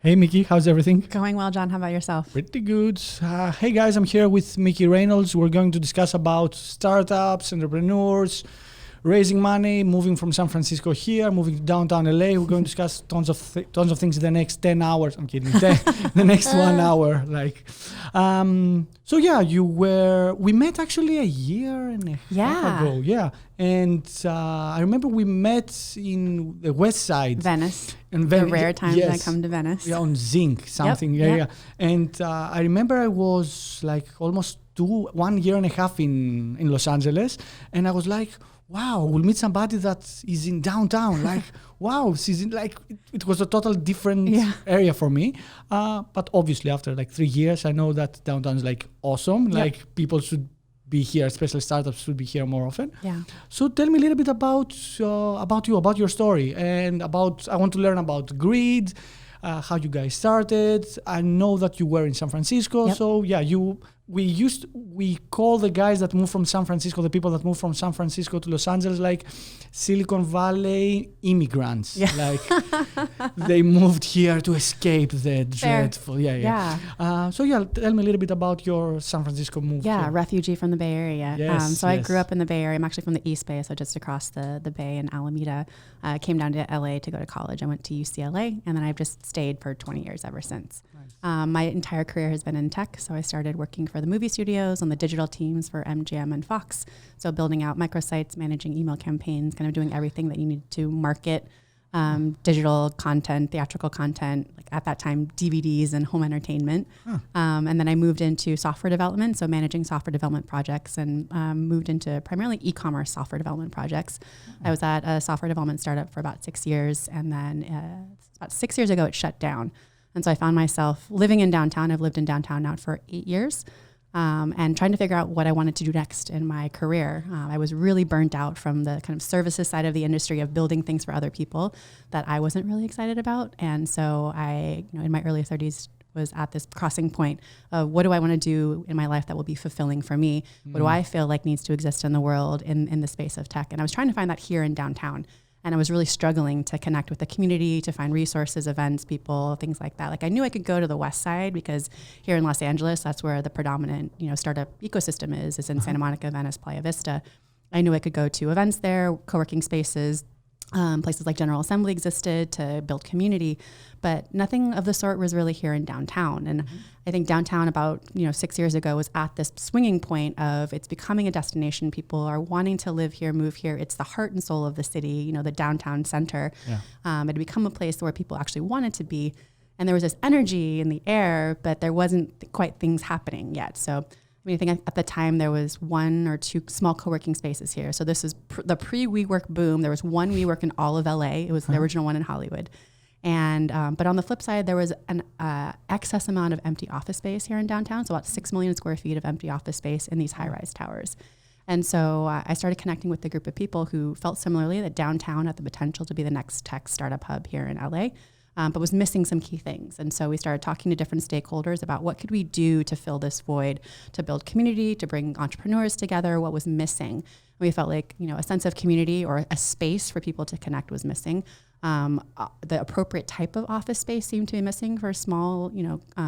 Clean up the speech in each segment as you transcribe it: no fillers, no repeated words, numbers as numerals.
Hey, Miki, how's everything? Going well, John. How about yourself? Pretty good. Hey, guys, I'm here with Miki Reynolds. We're going to discuss about startups, entrepreneurs, raising money, moving from San Francisco here, moving to downtown LA. We're going to discuss tons of things in the next 10 hours. I'm kidding. The next 1 hour. So yeah, we met actually a year and a half ago. Yeah. And I remember we met in the West Side. Venice. And the rare times I come to Venice. Yeah, on Zinc, something. Yep. Yeah. And I remember I was like almost 1 year and a half in Los Angeles. And I was like, wow, we'll meet somebody that is in downtown. Like, wow, it was a total different area for me. But obviously after like 3 years, I know that downtown is like awesome. Yep. Like people should be here, especially startups should be here more often. Yeah. So tell me a little bit about you, about your story, and I want to learn about Grid, how you guys started. I know that you were in San Francisco. Yep. So yeah, we call the guys that move from San Francisco, the people that move from San Francisco to Los Angeles, like Silicon Valley immigrants. Yeah. Like they moved here to escape the dreadful. Yeah. So tell me a little bit about your San Francisco move. Yeah, here. Refugee from the Bay Area. Yes, I grew up in the Bay Area. I'm actually from the East Bay, so just across the Bay in Alameda. I came down to LA to go to college. I went to UCLA, and then I've just stayed for 20 years ever since. Nice. My entire career has been in tech, so I started working for the movie studios on the digital teams for MGM and Fox. So building out microsites, managing email campaigns, kind of doing everything that you need to market digital content, theatrical content, like at that time, DVDs and home entertainment. And then I moved into software development, so managing software development projects, and moved into primarily e-commerce software development projects. I was at a software development startup for about 6 years, and then about 6 years ago, it shut down. And so I found myself living in downtown. I've lived in downtown now for 8 years. And trying to figure out what I wanted to do next in my career. I was really burnt out from the kind of services side of the industry of building things for other people that I wasn't really excited about. And so I, in my early 30s, was at this crossing point of what do I want to do in my life that will be fulfilling for me? What do I feel like needs to exist in the world in the space of tech? And I was trying to find that here in downtown. And I was really struggling to connect with the community, to find resources, events, people, things like that. Like I knew I could go to the West Side because here in Los Angeles, that's where the predominant, startup ecosystem is in Santa Monica, Venice, Playa Vista. I knew I could go to events there, co-working spaces, places like General Assembly existed to build community, but nothing of the sort was really here in downtown. And I think downtown about 6 years ago was at this swinging point of it's becoming a destination. People are wanting to live here, move here. It's the heart and soul of the city, the downtown center. Yeah. It had become a place where people actually wanted to be. And there was this energy in the air, but there wasn't quite things happening yet. So I think at the time there was 1 or 2 small co-working spaces here. So this is the pre-WeWork boom. There was one WeWork in all of LA. It was the original one in Hollywood. And but on the flip side, there was an excess amount of empty office space here in downtown. So about 6 million square feet of empty office space in these high-rise towers. And so I started connecting with a group of people who felt similarly that downtown had the potential to be the next tech startup hub here in LA. But was missing some key things. And so we started talking to different stakeholders about what could we do to fill this void, to build community, to bring entrepreneurs together, what was missing. And we felt like, a sense of community or a space for people to connect was missing. The appropriate type of office space seemed to be missing for small,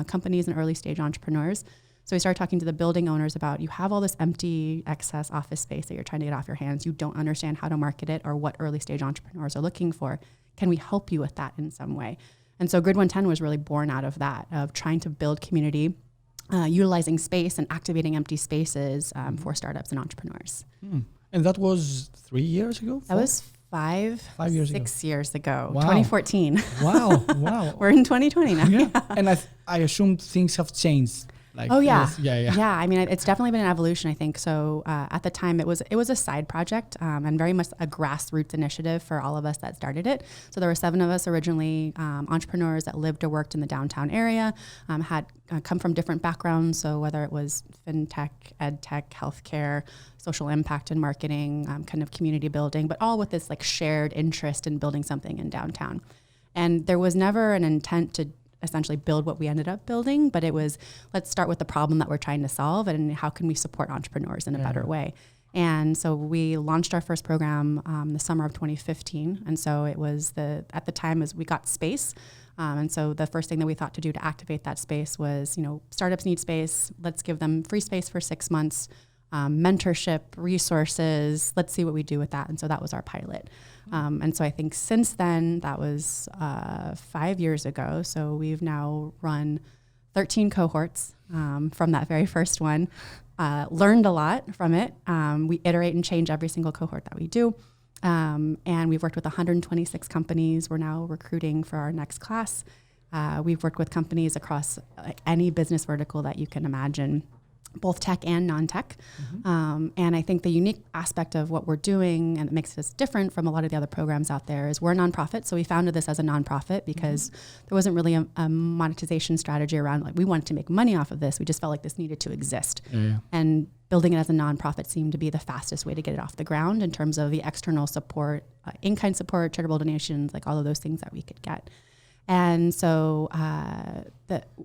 companies and early stage entrepreneurs. So we started talking to the building owners about, you have all this empty excess office space that you're trying to get off your hands. You don't understand how to market it or what early stage entrepreneurs are looking for. Can we help you with that in some way? And so Grid110 was really born out of that, of trying to build community, utilizing space and activating empty spaces for startups and entrepreneurs. And that was 3 years ago? 4? That was 6 years ago, wow. 2014. Wow. We're in 2020 now. Yeah. And I assume things have changed. Yeah. I mean, it's definitely been an evolution, I think. So at the time, it was a side project and very much a grassroots initiative for all of us that started it. So there were 7 of us originally, entrepreneurs that lived or worked in the downtown area, had come from different backgrounds. So whether it was fintech, ed tech, healthcare, social impact and marketing, kind of community building, but all with this like shared interest in building something in downtown. And there was never an intent to essentially build what we ended up building, but it was, let's start with the problem that we're trying to solve and how can we support entrepreneurs in a better way. And so we launched our first program the summer of 2015. And so it was at the time as we got space. And so the first thing that we thought to do to activate that space was, startups need space. Let's give them free space for 6 months, mentorship, resources. Let's see what we do with that. And so that was our pilot. And so I think since then, that was 5 years ago. So we've now run 13 cohorts from that very first one, learned a lot from it. We iterate and change every single cohort that we do. And we've worked with 126 companies. We're now recruiting for our next class. We've worked with companies across any business vertical that you can imagine, both tech and non-tech. And I think the unique aspect of what we're doing, and it makes us different from a lot of the other programs out there, is we're a nonprofit. So we founded this as a nonprofit because there wasn't really a monetization strategy around, we wanted to make money off of this. We just felt like this needed to exist. And building it as a nonprofit seemed to be the fastest way to get it off the ground in terms of the external support, in-kind support, charitable donations, all of those things that we could get. And so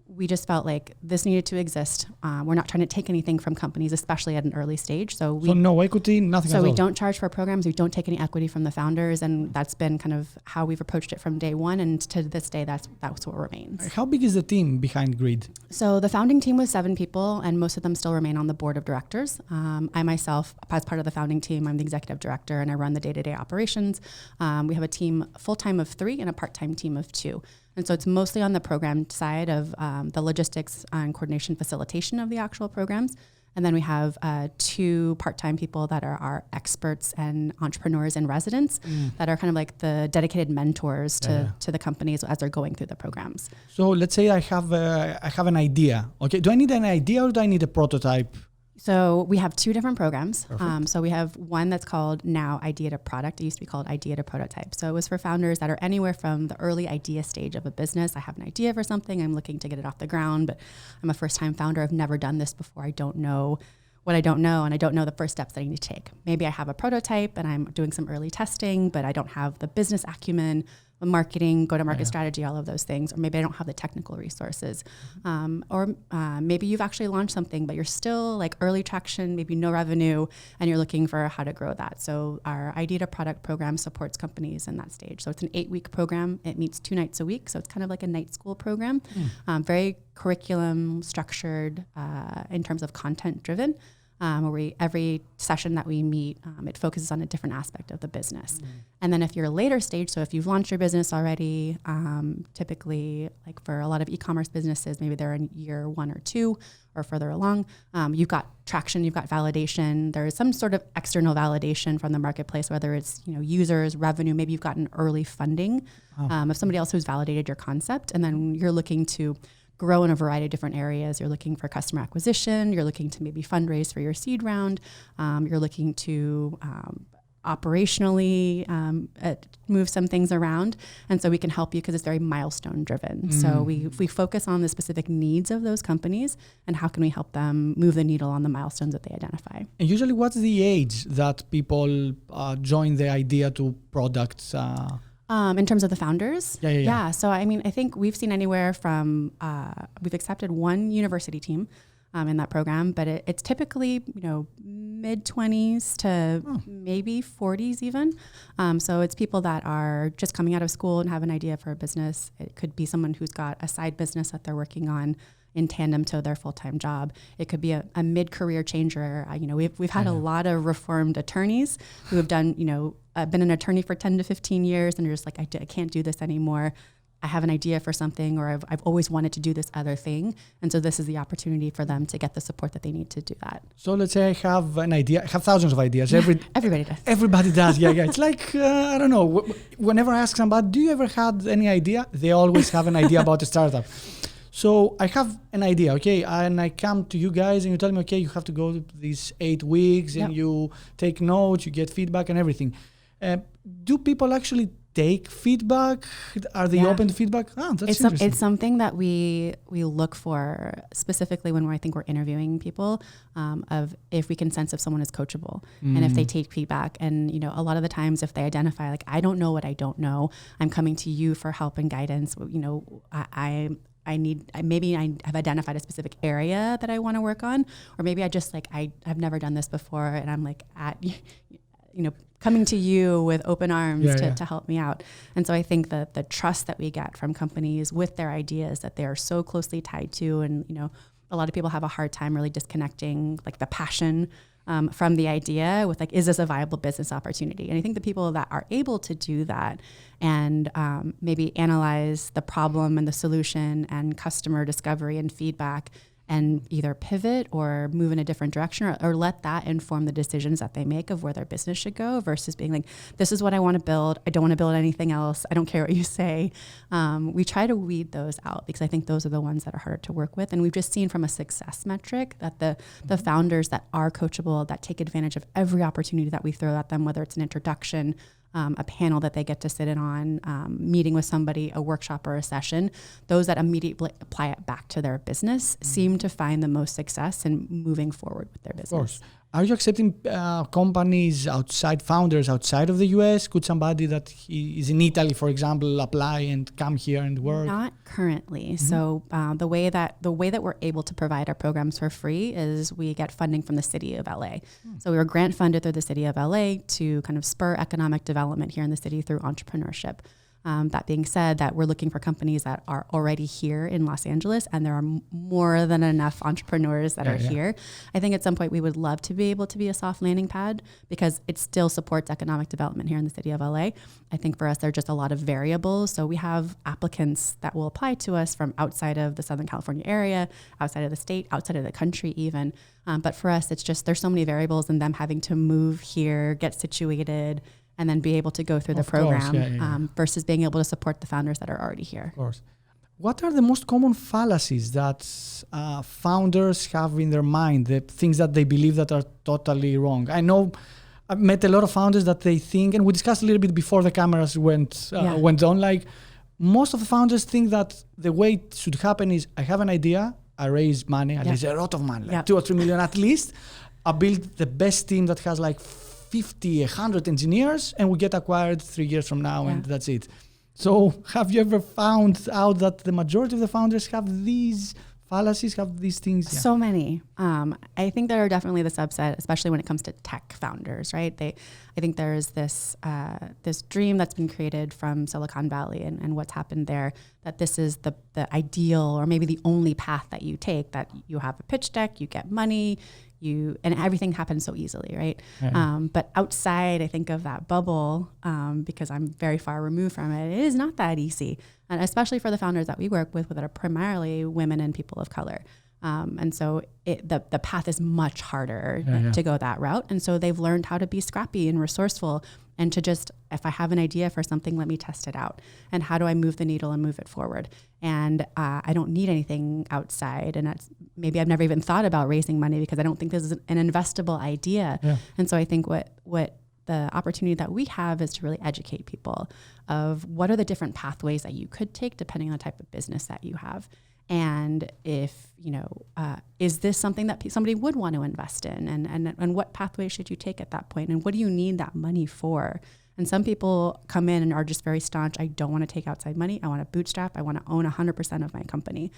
we just felt like this needed to exist. We're not trying to take anything from companies, especially at an early stage. So no equity, nothing at all. So we don't charge for programs. We don't take any equity from the founders. And that's been kind of how we've approached it from day one. And to this day, that's what remains. How big is the team behind Grid? So the founding team was 7 people, and most of them still remain on the board of directors. I myself, as part of the founding team, I'm the executive director, and I run the day-to-day operations. We have a team full-time of 3 and a part-time team of 2. And so it's mostly on the program side of the logistics and coordination facilitation of the actual programs. And then we have 2 part-time people that are our experts and entrepreneurs in residence that are kind of like the dedicated mentors to the companies as they're going through the programs. So let's say I have an idea. Okay, do I need an idea or do I need a prototype? So we have 2 different programs. So we have one that's called now Idea to Product. It used to be called Idea to Prototype. So it was for founders that are anywhere from the early idea stage of a business. I have an idea for something. I'm looking to get it off the ground, but I'm a first-time founder. I've never done this before. I don't know what I don't know, and I don't know the first steps that I need to take. Maybe I have a prototype and I'm doing some early testing, but I don't have the business acumen, the marketing, go-to-market strategy, all of those things. Or maybe I don't have the technical resources. Or maybe you've actually launched something, but you're still early traction, maybe no revenue, and you're looking for how to grow that. So our Idea to Product program supports companies in that stage. So it's an 8-week program. It meets 2 nights a week. So it's kind of like a night school program, very curriculum structured in terms of content driven. Where every session that we meet, it focuses on a different aspect of the business. And then if you're later stage, so if you've launched your business already, typically for a lot of e-commerce businesses, maybe they're in year 1 or 2 or further along, you've got traction, you've got validation. There is some sort of external validation from the marketplace, whether it's users, revenue, maybe you've gotten early funding of somebody else who's validated your concept, and then you're looking to grow in a variety of different areas. You're looking for customer acquisition. You're looking to maybe fundraise for your seed round. You're looking to operationally move some things around. And so we can help you because it's very milestone driven. So we focus on the specific needs of those companies and how can we help them move the needle on the milestones that they identify. And usually what's the age that people join the Idea to Product? In terms of the founders? Yeah. So, I think we've seen anywhere from, we've accepted 1 university team in that program, but it's typically, mid-20s to maybe 40s even. So it's people that are just coming out of school and have an idea for a business. It could be someone who's got a side business that they're working on in tandem to their full-time job. It could be a mid-career changer. We've had a lot of reformed attorneys who have done, been an attorney for 10 to 15 years and are just I can't do this anymore. I have an idea for something, or I've always wanted to do this other thing. And so this is the opportunity for them to get the support that they need to do that. So let's say I have an idea. I have thousands of ideas. Everybody does. Everybody does. Yeah. It's I don't know. Whenever I ask somebody, do you ever had any idea? They always have an idea about a startup. So I have an idea, okay, and I come to you guys and you tell me, okay, you have to go these 8 weeks and you take notes, you get feedback and everything. Do people actually take feedback? Are they open to feedback? That's interesting. It's something that we look for specifically when I think we're interviewing people, of if we can sense if someone is coachable and if they take feedback. And, a lot of the times if they identify, I don't know what I don't know, I'm coming to you for help and guidance. maybe I have identified a specific area that I want to work on, or maybe I just like, I've never done this before, and I'm like coming to you with open arms to help me out. And so I think that the trust that we get from companies with their ideas that they are so closely tied to, and a lot of people have a hard time really disconnecting like the passion from the idea with like, is this a viable business opportunity? And I think the people that are able to do that and maybe analyze the problem and the solution and customer discovery and feedback and either pivot or move in a different direction or let that inform the decisions that they make of where their business should go versus being like, this is what I want to build. I don't want to build anything else. I don't care what you say. We try to weed those out because I think those are the ones that are harder to work with. And we've just seen from a success metric that the founders that are coachable, that take advantage of every opportunity that we throw at them, whether it's an introduction, a panel that they get to sit in on, meeting with somebody, a workshop or a session, those that immediately apply it back to their business seem to find the most success in moving forward with their business. Of course. Are you accepting companies founders outside of the US? Could somebody that is in Italy, for example, apply and come here and work? Not currently. So the way that we're able to provide our programs for free is we get funding from the city of LA. So we were grant funded through the city of LA to kind of spur economic development here in the city through entrepreneurship. That being said, that we're looking for companies that are already here in Los Angeles, and there are more than enough entrepreneurs that are here. I think at some point we would love to be able to be a soft landing pad because it still supports economic development here in the city of LA. I think for us, there are just a lot of variables. So we have applicants that will apply to us from outside of the Southern California area, outside of the state, outside of the country even. But for us, it's just there's so many variables, and them having to move here, get situated, and then be able to go through the program versus being able to support the founders that are already here. Of course. What are the most common fallacies that founders have in their mind, the things that they believe that are totally wrong? I know I've met a lot of founders that they think, and we discussed a little bit before the cameras went on, like most of the founders think that the way it should happen is I have an idea, I raise money, I raise a lot of money, like 2 or 3 million at least. I build the best team that has like 50, 100 engineers, and we get acquired 3 years from now, and that's it. So have you ever found out that the majority of the founders have these fallacies, have these things? So many. I think there are definitely the subset, especially when it comes to tech founders, right? I think there's this dream that's been created from Silicon Valley and what's happened there, that this is the ideal or maybe the only path that you take, that you have a pitch deck, you get money, and everything happens so easily, right? But outside, I think of that bubble, because I'm very far removed from it, it is not that easy. And especially for the founders that we work with that are primarily women and people of color. And so the path is much harder to go that route. And so they've learned how to be scrappy and resourceful, and to just, if I have an idea for something, let me test it out. And how do I move the needle and move it forward? And I don't need anything outside. And maybe I've never even thought about raising money because I don't think this is an investable idea. And so I think what the opportunity that we have is to really educate people of what are the different pathways that you could take depending on the type of business that you have. And if, is this something that somebody would want to invest in? And what pathway should you take at that point? And what do you need that money for? And some people come in and are just very staunch. I don't want to take outside money. I want to bootstrap. I want to own 100% of my company.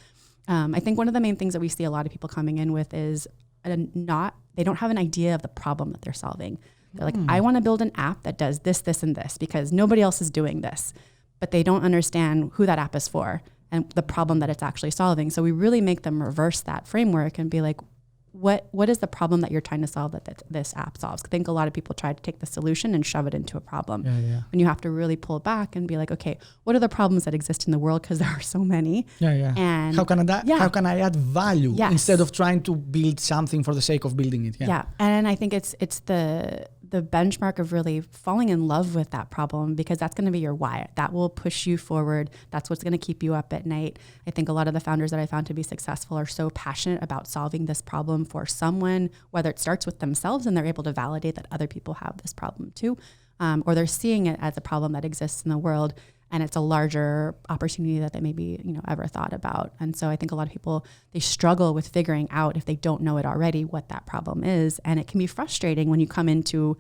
I think one of the main things that we see a lot of people coming in with is they don't have an idea of the problem that they're solving. They're like, I want to build an app that does this, this, and this because nobody else is doing this. But they don't understand who that app is for and the problem that it's actually solving. So we really make them reverse that framework and be like, what is the problem that you're trying to solve that this app solves? I think a lot of people try to take the solution and shove it into a problem. And you have to really pull back and be like, okay, what are the problems that exist in the world? Because there are so many. And how can I add value instead of trying to build something for the sake of building it? And I think it's the benchmark of really falling in love with that problem, because that's going to be your why. That will push you forward. That's what's going to keep you up at night. I think a lot of the founders that I found to be successful are so passionate about solving this problem for someone, whether it starts with themselves and they're able to validate that other people have this problem too, or they're seeing it as a problem that exists in the world and it's a larger opportunity that they maybe ever thought about. And so I think a lot of people, they struggle with figuring out, if they don't know it already, what that problem is. And it can be frustrating when you come into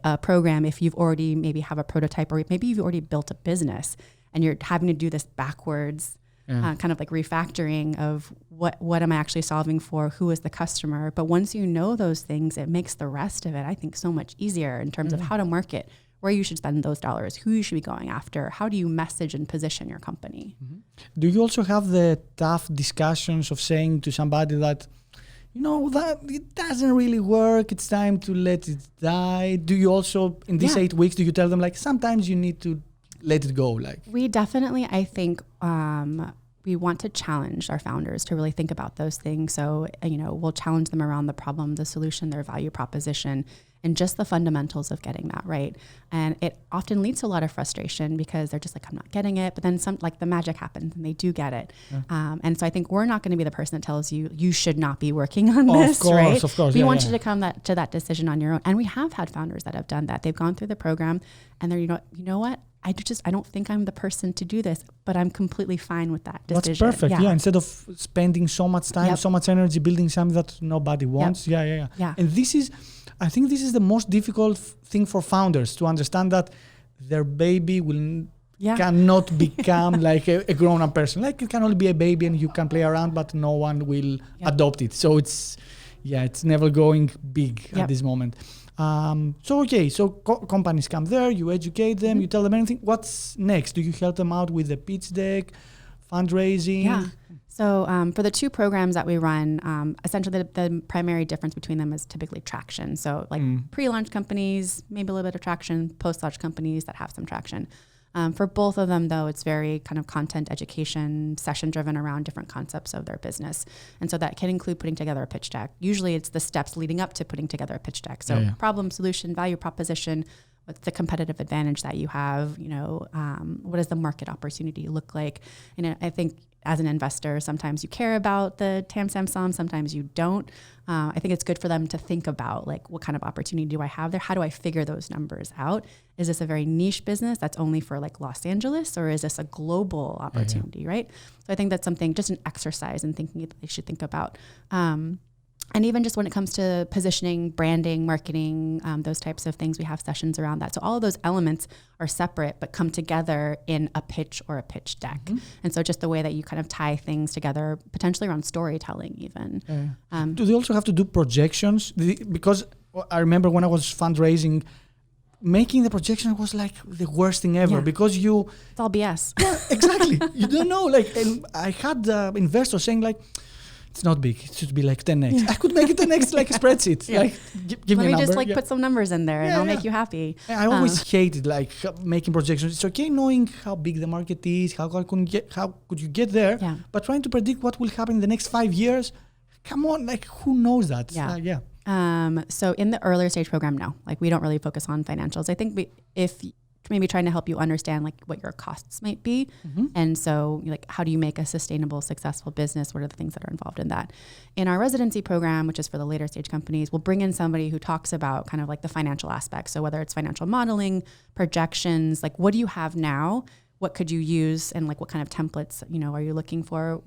a program if you've already maybe have a prototype, or maybe you've already built a business and you're having to do this backwards kind of like refactoring of what am I actually solving for, who is the customer. But once you know those things, it makes the rest of it, I think, so much easier in terms of how to market, where you should spend those dollars, who you should be going after, how do you message and position your company. Do you also have the tough discussions of saying to somebody that, that it doesn't really work, it's time to let it die? Do you also, in these 8 weeks, do you tell them like sometimes you need to let it go? Like we definitely, I think, we want to challenge our founders to really think about those things. So, we'll challenge them around the problem, the solution, their value proposition, and just the fundamentals of getting that right. And it often leads to a lot of frustration because they're just like, I'm not getting it. But then the magic happens and they do get it. Yeah. And so I think we're not going to be the person that tells you, you should not be working on this, right? Of course. We want you to come to that decision on your own. And we have had founders that have done that. They've gone through the program and they're, you know what? I don't think I'm the person to do this, but I'm completely fine with that decision. That's perfect. Yeah. Instead of spending so much time, so much energy building something that nobody wants. Yeah. And I think this is the most difficult thing for founders to understand, that their baby cannot become like a grown-up person. Like it can only be a baby and you can play around, but no one will adopt it. So it's never going big at this moment. So companies come there, you educate them, you tell them anything. What's next? Do you help them out with the pitch deck, fundraising? Yeah. So for the 2 programs that we run, essentially the primary difference between them is typically traction. So like pre-launch companies, maybe a little bit of traction, post-launch companies that have some traction. For both of them, though, it's very kind of content education, session driven around different concepts of their business. And so that can include putting together a pitch deck. Usually it's the steps leading up to putting together a pitch deck. So problem, solution, value proposition, what's the competitive advantage that you have, what does the market opportunity look like? And I think as an investor, sometimes you care about the TAM, SAM, SOM, sometimes you don't. I think it's good for them to think about like, what kind of opportunity do I have there? How do I figure those numbers out? Is this a very niche business that's only for like Los Angeles, or is this a global opportunity, right? So I think that's something, just an exercise in thinking that they should think about. And even just when it comes to positioning, branding, marketing, those types of things, we have sessions around that. So all of those elements are separate, but come together in a pitch or a pitch deck. And so just the way that you kind of tie things together, potentially around storytelling even. Do they also have to do projections? Because I remember when I was fundraising, making the projection was like the worst thing ever, because it's all BS. Yeah, exactly. You don't know. Like, and I had investors saying like, it's not big. It should be like 10x. I could make it 10x like a spreadsheet. Like, give me a number. Let me just put some numbers in there and I'll make you happy. I always hated like making projections. It's okay knowing how big the market is, how could you get there, but trying to predict what will happen in the next 5 years, come on, like who knows that? So in the earlier stage program, no, like we don't really focus on financials. I think if maybe trying to help you understand like what your costs might be. And so like, how do you make a sustainable, successful business? What are the things that are involved in that? In our residency program, which is for the later stage companies, we'll bring in somebody who talks about kind of like the financial aspects. So whether it's financial modeling, projections, like what do you have now? What could you use, and like what kind of templates, are you looking for?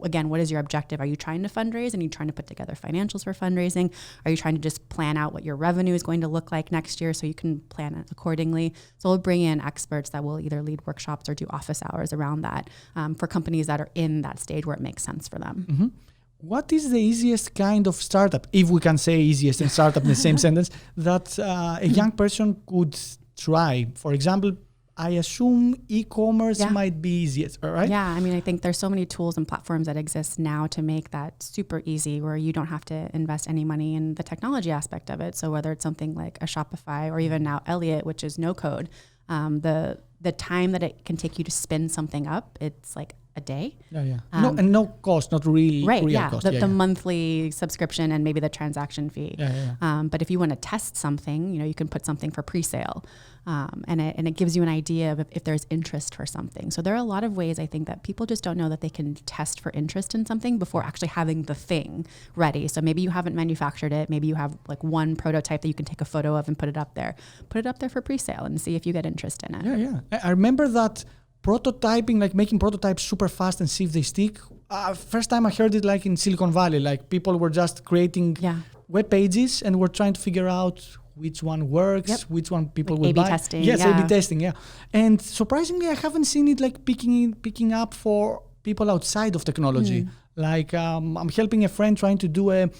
Again, what is your objective? Are you trying to fundraise and you trying to put together financials for fundraising? Are you trying to just plan out what your revenue is going to look like next year so you can plan it accordingly? So we'll bring in experts that will either lead workshops or do office hours around that for companies that are in that stage where it makes sense for them. What is the easiest kind of startup, if we can say easiest and startup in the same sentence, that a young person could try? For example, I assume e-commerce might be easiest, right? Yeah, I mean, I think there's so many tools and platforms that exist now to make that super easy, where you don't have to invest any money in the technology aspect of it. So whether it's something like a Shopify or even now Elliot, which is no code, the time that it can take you to spin something up, it's like a day. And no cost, not really real cost. The monthly subscription and maybe the transaction fee. But if you want to test something, you can put something for pre-sale. And it gives you an idea of if there's interest for something. So there are a lot of ways, I think, that people just don't know that they can test for interest in something before actually having the thing ready. So maybe you haven't manufactured it. Maybe you have like one prototype that you can take a photo of and put it up there. Put it up there for pre-sale and see if you get interest in it. I remember that prototyping, like making prototypes super fast and see if they stick. First time I heard it like in Silicon Valley, like people were just creating web pages and were trying to figure out which one works, which one people will buy. Testing, A/B testing, And surprisingly, I haven't seen it like picking up for people outside of technology. Like I'm helping a friend trying to do an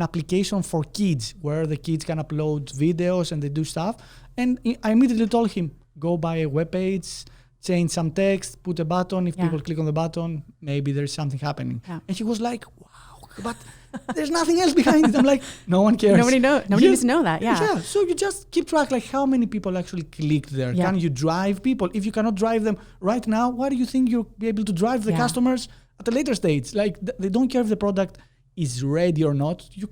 application for kids where the kids can upload videos and they do stuff. And I immediately told him, go buy a webpage, change some text, put a button. If people click on the button, maybe there's something happening. Yeah. And he was like, wow, but there's nothing else behind it. I'm like, no one cares. Nobody needs to know that. Yeah. So you just keep track, like how many people actually clicked there. Yeah. Can you drive people? If you cannot drive them right now, why do you think you'll be able to drive the customers at a later stage? Like they don't care if the product is ready or not. You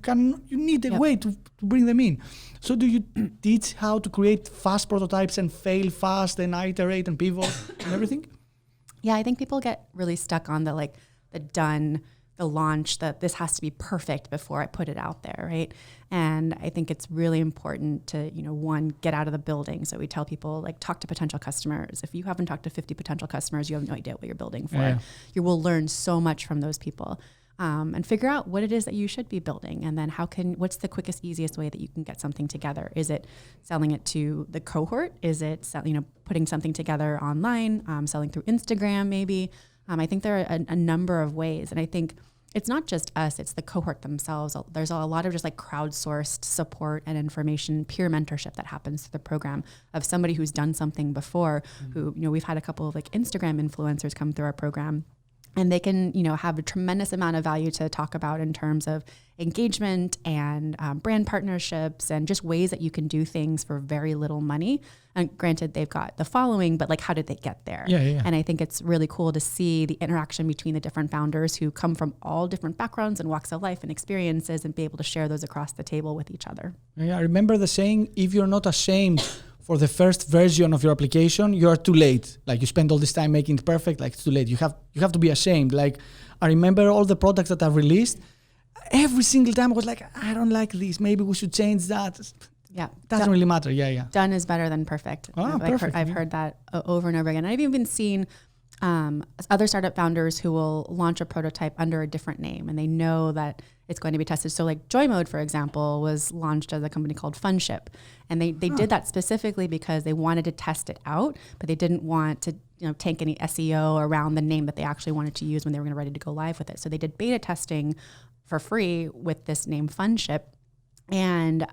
need a way to bring them in. So do you teach how to create fast prototypes and fail fast and iterate and pivot and everything? Yeah, I think people get really stuck on the launch, that this has to be perfect before I put it out there, right? And I think it's really important to, one, get out of the building. So we tell people, like, talk to potential customers. If you haven't talked to 50 potential customers, you have no idea what you're building for. Yeah. You will learn so much from those people. And figure out what it is that you should be building. And then what's the quickest, easiest way that you can get something together? Is it selling it to the cohort? Is it, putting something together online, selling through Instagram maybe? I think there are a number of ways. And I think it's not just us, it's the cohort themselves. There's a lot of just like crowdsourced support and information, peer mentorship that happens through the program of somebody who's done something before, who, we've had a couple of like Instagram influencers come through our program. And they can, have a tremendous amount of value to talk about in terms of engagement and brand partnerships and just ways that you can do things for very little money. And granted, they've got the following, but like, how did they get there? Yeah. And I think it's really cool to see the interaction between the different founders who come from all different backgrounds and walks of life and experiences and be able to share those across the table with each other. Yeah, I remember the saying, if you're not ashamed for the first version of your application, you're too late. Like you spend all this time making it perfect, like it's too late. You have to be ashamed. Like I remember all the products that I've released, every single time I was like, I don't like this. Maybe we should change that. Yeah. Doesn't really matter. Yeah. Done is better than perfect. I've heard that over and over again. I've even seen other startup founders who will launch a prototype under a different name and they know that it's going to be tested. So like Joy Mode, for example, was launched as a company called Funship. And they did that specifically because they wanted to test it out, but they didn't want to tank any SEO around the name that they actually wanted to use when they were ready to go live with it. So they did beta testing for free with this name Funship. And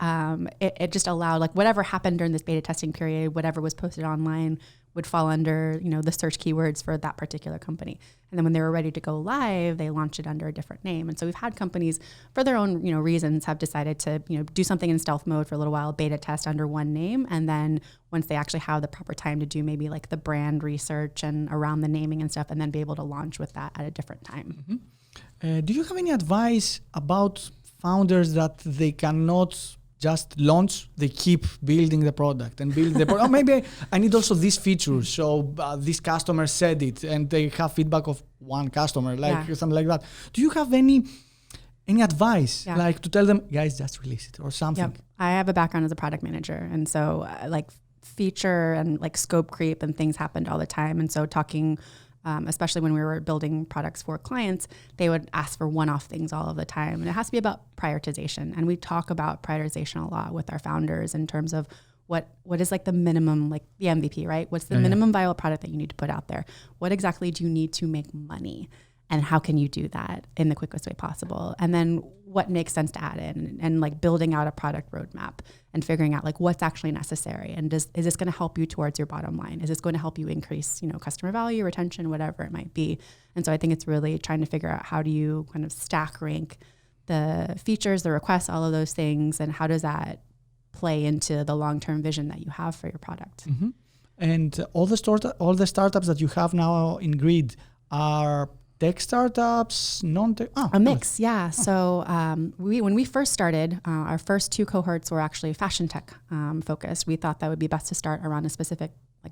it just allowed, like, whatever happened during this beta testing period, whatever was posted online would fall under, the search keywords for that particular company. And then when they were ready to go live, they launched it under a different name. And so we've had companies, for their own, reasons, have decided to, do something in stealth mode for a little while, beta test under one name. And then once they actually have the proper time to do maybe like the brand research and around the naming and stuff, and then be able to launch with that at a different time. Mm-hmm. Do you have any advice about founders that they cannot just launch, they keep building the product and build the product? Maybe I need also these features. So this customer said it and they have feedback of one customer, something like that. Do you have any advice, like to tell them, guys, just release it or something? Yep. I have a background as a product manager. And so feature and like scope creep and things happened all the time. And so talking, especially when we were building products for clients, they would ask for one-off things all of the time. And it has to be about prioritization. And we talk about prioritization a lot with our founders in terms of what is like the minimum, like the MVP, right? What's the minimum viable product that you need to put out there? What exactly do you need to make money? And how can you do that in the quickest way possible? And then what makes sense to add in, and like building out a product roadmap and figuring out like what's actually necessary. And is this going to help you towards your bottom line? Is this going to help you increase, customer value, retention, whatever it might be? And so I think it's really trying to figure out how do you kind of stack rank the features, the requests, all of those things, and how does that play into the long-term vision that you have for your product? Mm-hmm. And all the startups that you have now in Grid are tech startups, non-tech? A mix, yeah. So when we first started, our first two cohorts were actually fashion tech focused. We thought that would be best to start around a specific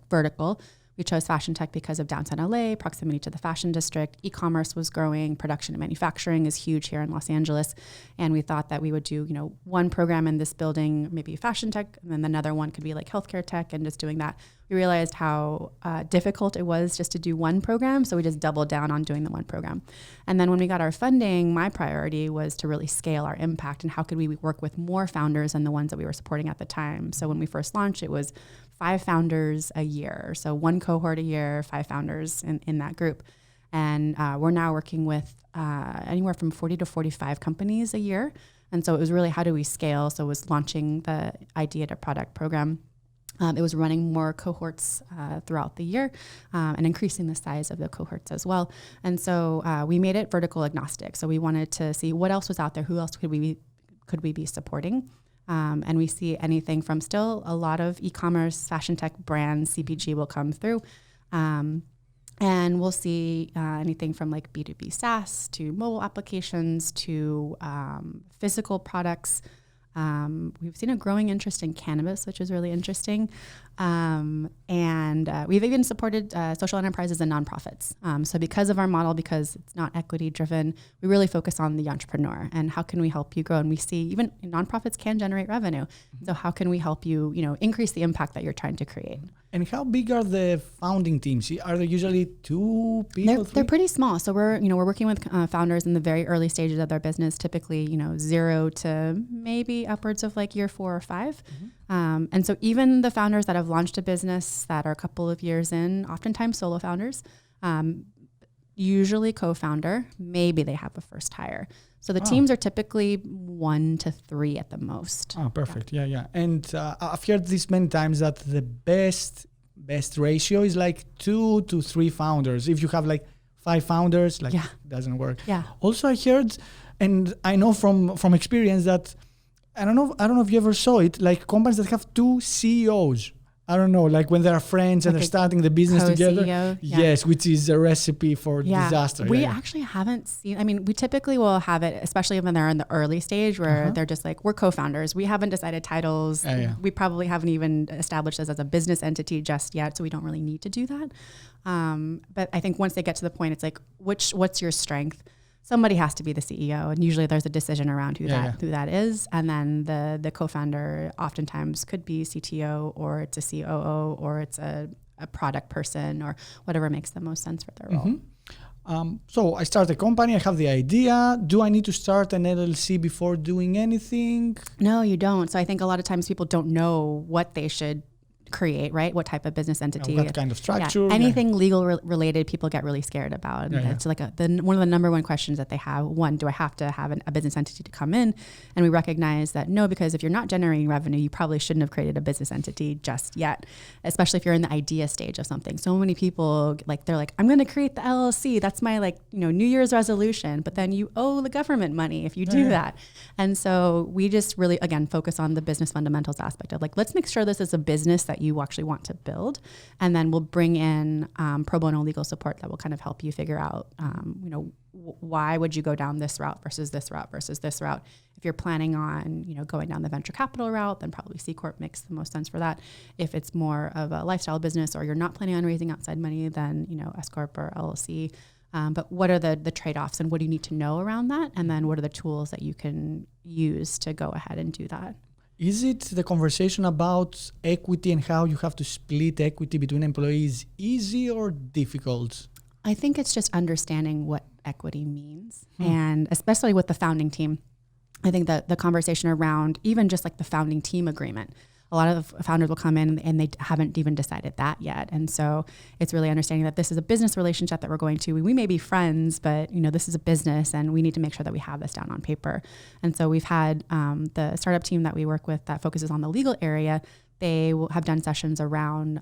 vertical. We chose fashion tech because of downtown LA, proximity to the fashion district. E-commerce was growing. Production and manufacturing is huge here in Los Angeles. And we thought that we would do, one program in this building, maybe fashion tech, and then another one could be like healthcare tech, and just doing that. We realized how difficult it was just to do one program. So we just doubled down on doing the one program. And then when we got our funding, my priority was to really scale our impact and how could we work with more founders than the ones that we were supporting at the time. So when we first launched, it was 5 founders a year. So one cohort a year, 5 founders in that group. And we're now working with anywhere from 40 to 45 companies a year. And so it was really, how do we scale? So it was launching the idea to product program. It was running more cohorts throughout the year and increasing the size of the cohorts as well. And so we made it vertical agnostic. So we wanted to see what else was out there, who else could we be supporting. And we see anything from still a lot of e-commerce, fashion tech brands, CPG will come through. And we'll see anything from like B2B SaaS to mobile applications to physical products. We've seen a growing interest in cannabis, which is really interesting. And we've even supported social enterprises and nonprofits. So because of our model, because it's not equity driven, we really focus on the entrepreneur and how can we help you grow? And we see even nonprofits can generate revenue. Mm-hmm. So how can we help you, increase the impact that you're trying to create? And how big are the founding teams? Are there usually 2 people? They're pretty small. So we're working with founders in the very early stages of their business, typically, 0 to maybe upwards of like year 4 or 5. Mm-hmm. And so even the founders that have launched a business that are a couple of years in, oftentimes solo founders, usually co-founder, maybe they have a first hire. So the teams are typically 1 to 3 at the most. Oh, perfect. Yeah. And I've heard this many times that the best ratio is like 2 to 3 founders. If you have like 5 founders, it doesn't work. Yeah. Also, I heard, and I know from experience that I don't know if you ever saw it, like companies that have 2 CEOs. I don't know, like when they're friends and they're starting the business together. Yeah. Yes, which is a recipe for disaster. We actually haven't seen, we typically will have it, especially when they're in the early stage where they're just like, we're co-founders. We haven't decided titles. We probably haven't even established this as a business entity just yet. So we don't really need to do that. But I think once they get to the point, it's like, what's your strength? Somebody has to be the CEO, and usually there's a decision around who that is. And then the co-founder oftentimes could be CTO, or it's a COO, or it's a product person, or whatever makes the most sense for their role. So I start a company, I have the idea. Do I need to start an LLC before doing anything? No, you don't. So I think a lot of times people don't know what they should create, right? What type of business entity? What kind of structure? Anything legal related, people get really scared about. It's like one of the number one questions that they have. One, do I have to have a business entity to come in? And we recognize that no, because if you're not generating revenue, you probably shouldn't have created a business entity just yet, especially if you're in the idea stage of something. So many people, they're like, I'm going to create the LLC. That's my New Year's resolution. But then you owe the government money if you do that. And so we just really, again, focus on the business fundamentals aspect of let's make sure this is a business that you actually want to build, and then we'll bring in pro bono legal support that will kind of help you figure out, why would you go down this route versus this route versus this route. If you're planning on, going down the venture capital route, then probably C Corp makes the most sense for that. If it's more of a lifestyle business, or you're not planning on raising outside money, then S Corp or LLC. But what are the trade-offs, and what do you need to know around that? And then what are the tools that you can use to go ahead and do that? Is it the conversation about equity and how you have to split equity between employees easy or difficult? I think it's just understanding what equity means. And especially with the founding team, I think that the conversation around even just the founding team agreement, a lot of founders will come in and they haven't even decided that yet. And so it's really understanding that this is a business relationship that we're going to. We may be friends, but this is a business, and we need to make sure that we have this down on paper. And so we've had the startup team that we work with that focuses on the legal area. They will have done sessions around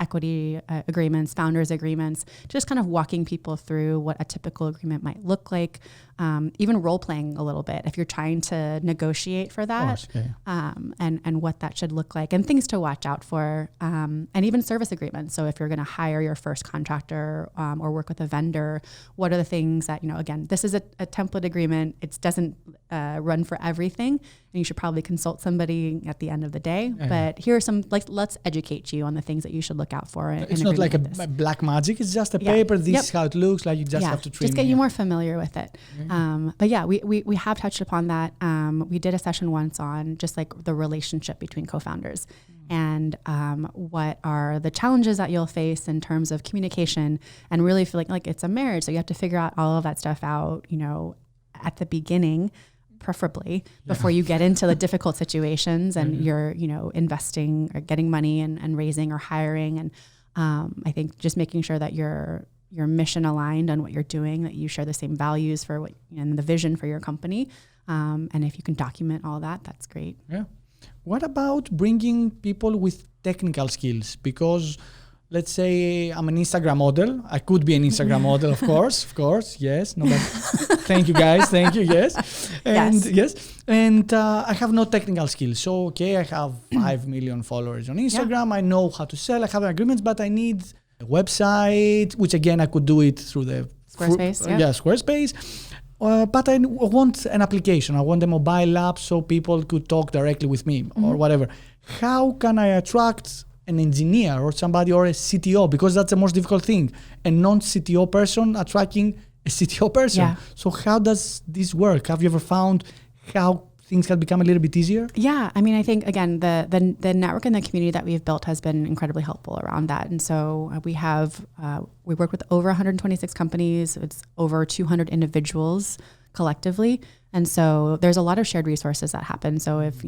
equity agreements, founders agreements, just kind of walking people through what a typical agreement might look like, even role playing a little bit if you're trying to negotiate for that, and what that should look like, and things to watch out for, and even service agreements. So if you're going to hire your first contractor or work with a vendor, what are the things that, again, this is a template agreement. It doesn't run for everything, and you should probably consult somebody at the end of the day. But here are some, let's educate you on the things that you should look out for. It's not like a black magic. It's just a paper. This is how it looks like. You just have to trim. Just get you more familiar with it. But yeah, we have touched upon that. We did a session once on just the relationship between co-founders and what are the challenges that you'll face in terms of communication, and really feeling like it's a marriage. So you have to figure out all of that stuff out, at the beginning, preferably before you get into the difficult situations and you're, investing or getting money and raising or hiring. And I think just making sure that you're you're mission aligned on what you're doing, that you share the same values for what and the vision for your company. And if you can document all that, that's great. Yeah. What about bringing people with technical skills? Because let's say I'm an Instagram model. I could be an Instagram model, of course. Yes. No, but thank you guys. Thank you. Yes. And yes. And I have no technical skills. So, okay, I have 5 million followers on Instagram. I know how to sell. I have agreements, but I need a website, which again, I could do it through the Squarespace. Squarespace. But I want an application. I want a mobile app so people could talk directly with me or whatever. How can I attract an engineer or somebody or a CTO? Because that's the most difficult thing. A non-CTO person attracting a CTO person. Yeah. So how does this work? Have you ever found how things have become a little bit easier? Yeah, I mean, I think again, the network and the community that we've built has been incredibly helpful around that. And so we work with over 126 companies. It's over 200 individuals collectively. And so there's a lot of shared resources that happen. So if,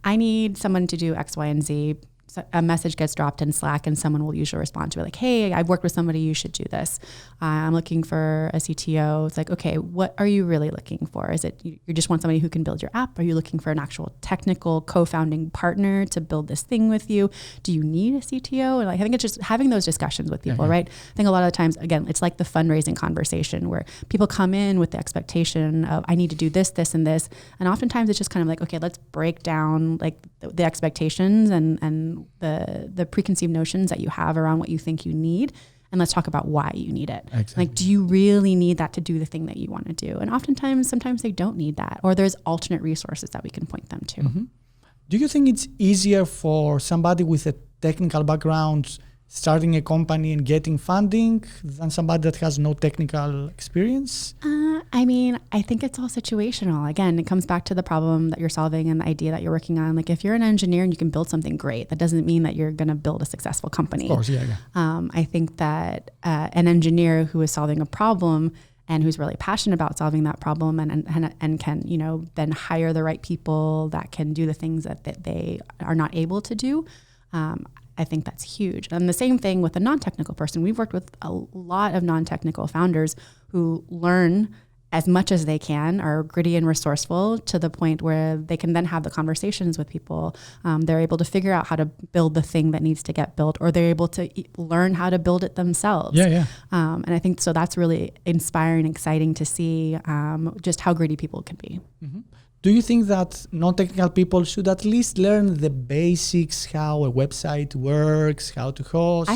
I need someone to do X, Y, and Z, a message gets dropped in Slack and someone will usually respond to it like, hey, I've worked with somebody, you should do this. I'm looking for a CTO. It's like, okay, what are you really looking for? Is it you just want somebody who can build your app? Are you looking for an actual technical co-founding partner to build this thing with you? Do you need a CTO? And I think it's just having those discussions with people, right? I think a lot of the times, again, it's like the fundraising conversation where people come in with the expectation of, I need to do this, this, and this. And oftentimes it's just kind of like, okay, let's break down like the expectations and the preconceived notions that you have around what you think you need. And let's talk about why you need it. Exactly. Like, do you really need that to do the thing that you want to do? And sometimes they don't need that, or there's alternate resources that we can point them to. Mm-hmm. Do you think it's easier for somebody with a technical background starting a company and getting funding than somebody that has no technical experience? I think it's all situational. Again, it comes back to the problem that you're solving and the idea that you're working on. Like if you're an engineer and you can build something great, that doesn't mean that you're going to build a successful company. Of course, yeah. I think that an engineer who is solving a problem and who's really passionate about solving that problem and can, then hire the right people that can do the things that they are not able to do, I think that's huge. And the same thing with a non-technical person. We've worked with a lot of non-technical founders who learn as much as they can, are gritty and resourceful to the point where they can then have the conversations with people. They're able to figure out how to build the thing that needs to get built, or they're able to learn how to build it themselves. Yeah. And I think so that's really inspiring, exciting to see just how gritty people can be. Mm-hmm. Do you think that non-technical people should at least learn the basics, how a website works, how to host?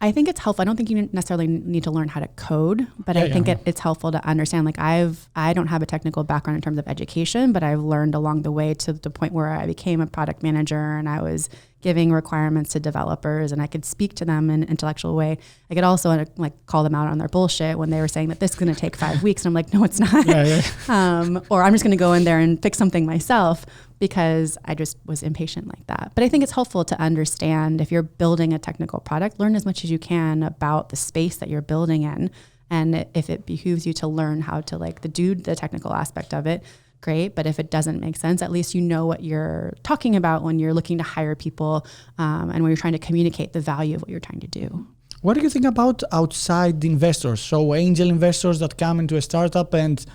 I think it's helpful. I don't think you necessarily need to learn how to code, but I think it's helpful to understand. Like I don't have a technical background in terms of education, but I've learned along the way to the point where I became a product manager and I was giving requirements to developers and I could speak to them in an intellectual way. I could also call them out on their bullshit when they were saying that this is going to take 5 weeks. And I'm like, no, it's not. Or I'm just going to go in there and fix something myself because I just was impatient like that. But I think it's helpful to understand if you're building a technical product, learn as much as you can about the space that you're building in. And if it behooves you to learn how to do the technical aspect of it, great. But if it doesn't make sense, at least you know what you're talking about when you're looking to hire people and when you're trying to communicate the value of what you're trying to do. What do you think about outside investors? So angel investors that come into a startup and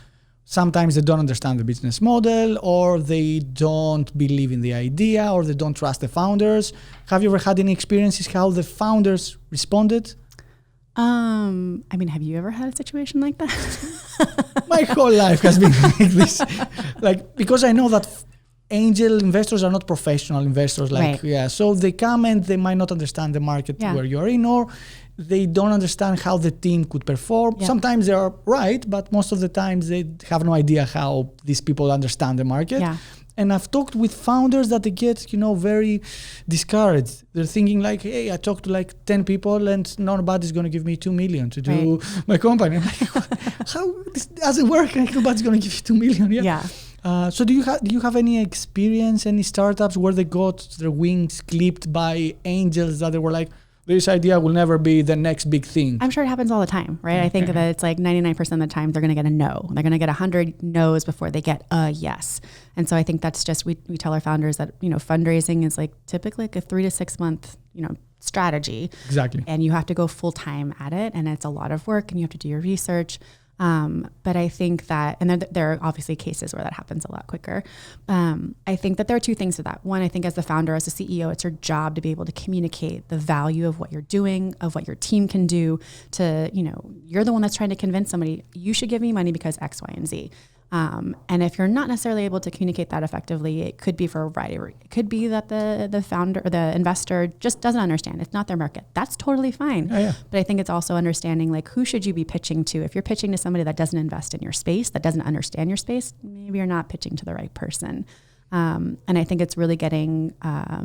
sometimes they don't understand the business model, or they don't believe in the idea, or they don't trust the founders. Have you ever had any experiences how the founders responded? Have you ever had a situation like that? My whole life has been like this. Because I know that angel investors are not professional investors. So they come and they might not understand the market where you're in, or they don't understand how the team could perform. Yeah. Sometimes they are right, but most of the times they have no idea how these people understand the market. Yeah. And I've talked with founders that they get, very discouraged. They're thinking hey, I talked to 10 people and nobody's going to give me $2 million to do my company. I'm like, how this doesn't work? Nobody's going to give you $2 million. Yeah. So do you have any experience, any startups where they got their wings clipped by angels that they were like, this idea will never be the next big thing. I'm sure it happens all the time, right? I think that it's like 99% of the time they're going to get a no. They're going to get 100 no's before they get a yes. And so I think that's just, we tell our founders that, fundraising is like typically like a 3 to 6 month, strategy. Exactly. And you have to go full time at it. And it's a lot of work and you have to do your research. But I think that, and there are obviously cases where that happens a lot quicker. I think that there are two things to that. One, I think as the founder, as a CEO, it's your job to be able to communicate the value of what you're doing, of what your team can do to, you're the one that's trying to convince somebody, you should give me money because X, Y, and Z. And if you're not necessarily able to communicate that effectively, it could be for a variety of reasons. It could be that the founder or the investor just doesn't understand. It's not their market. That's totally fine. Yeah. But I think it's also understanding like who should you be pitching to? If you're pitching to somebody that doesn't invest in your space, that doesn't understand your space, maybe you're not pitching to the right person. And I think it's really getting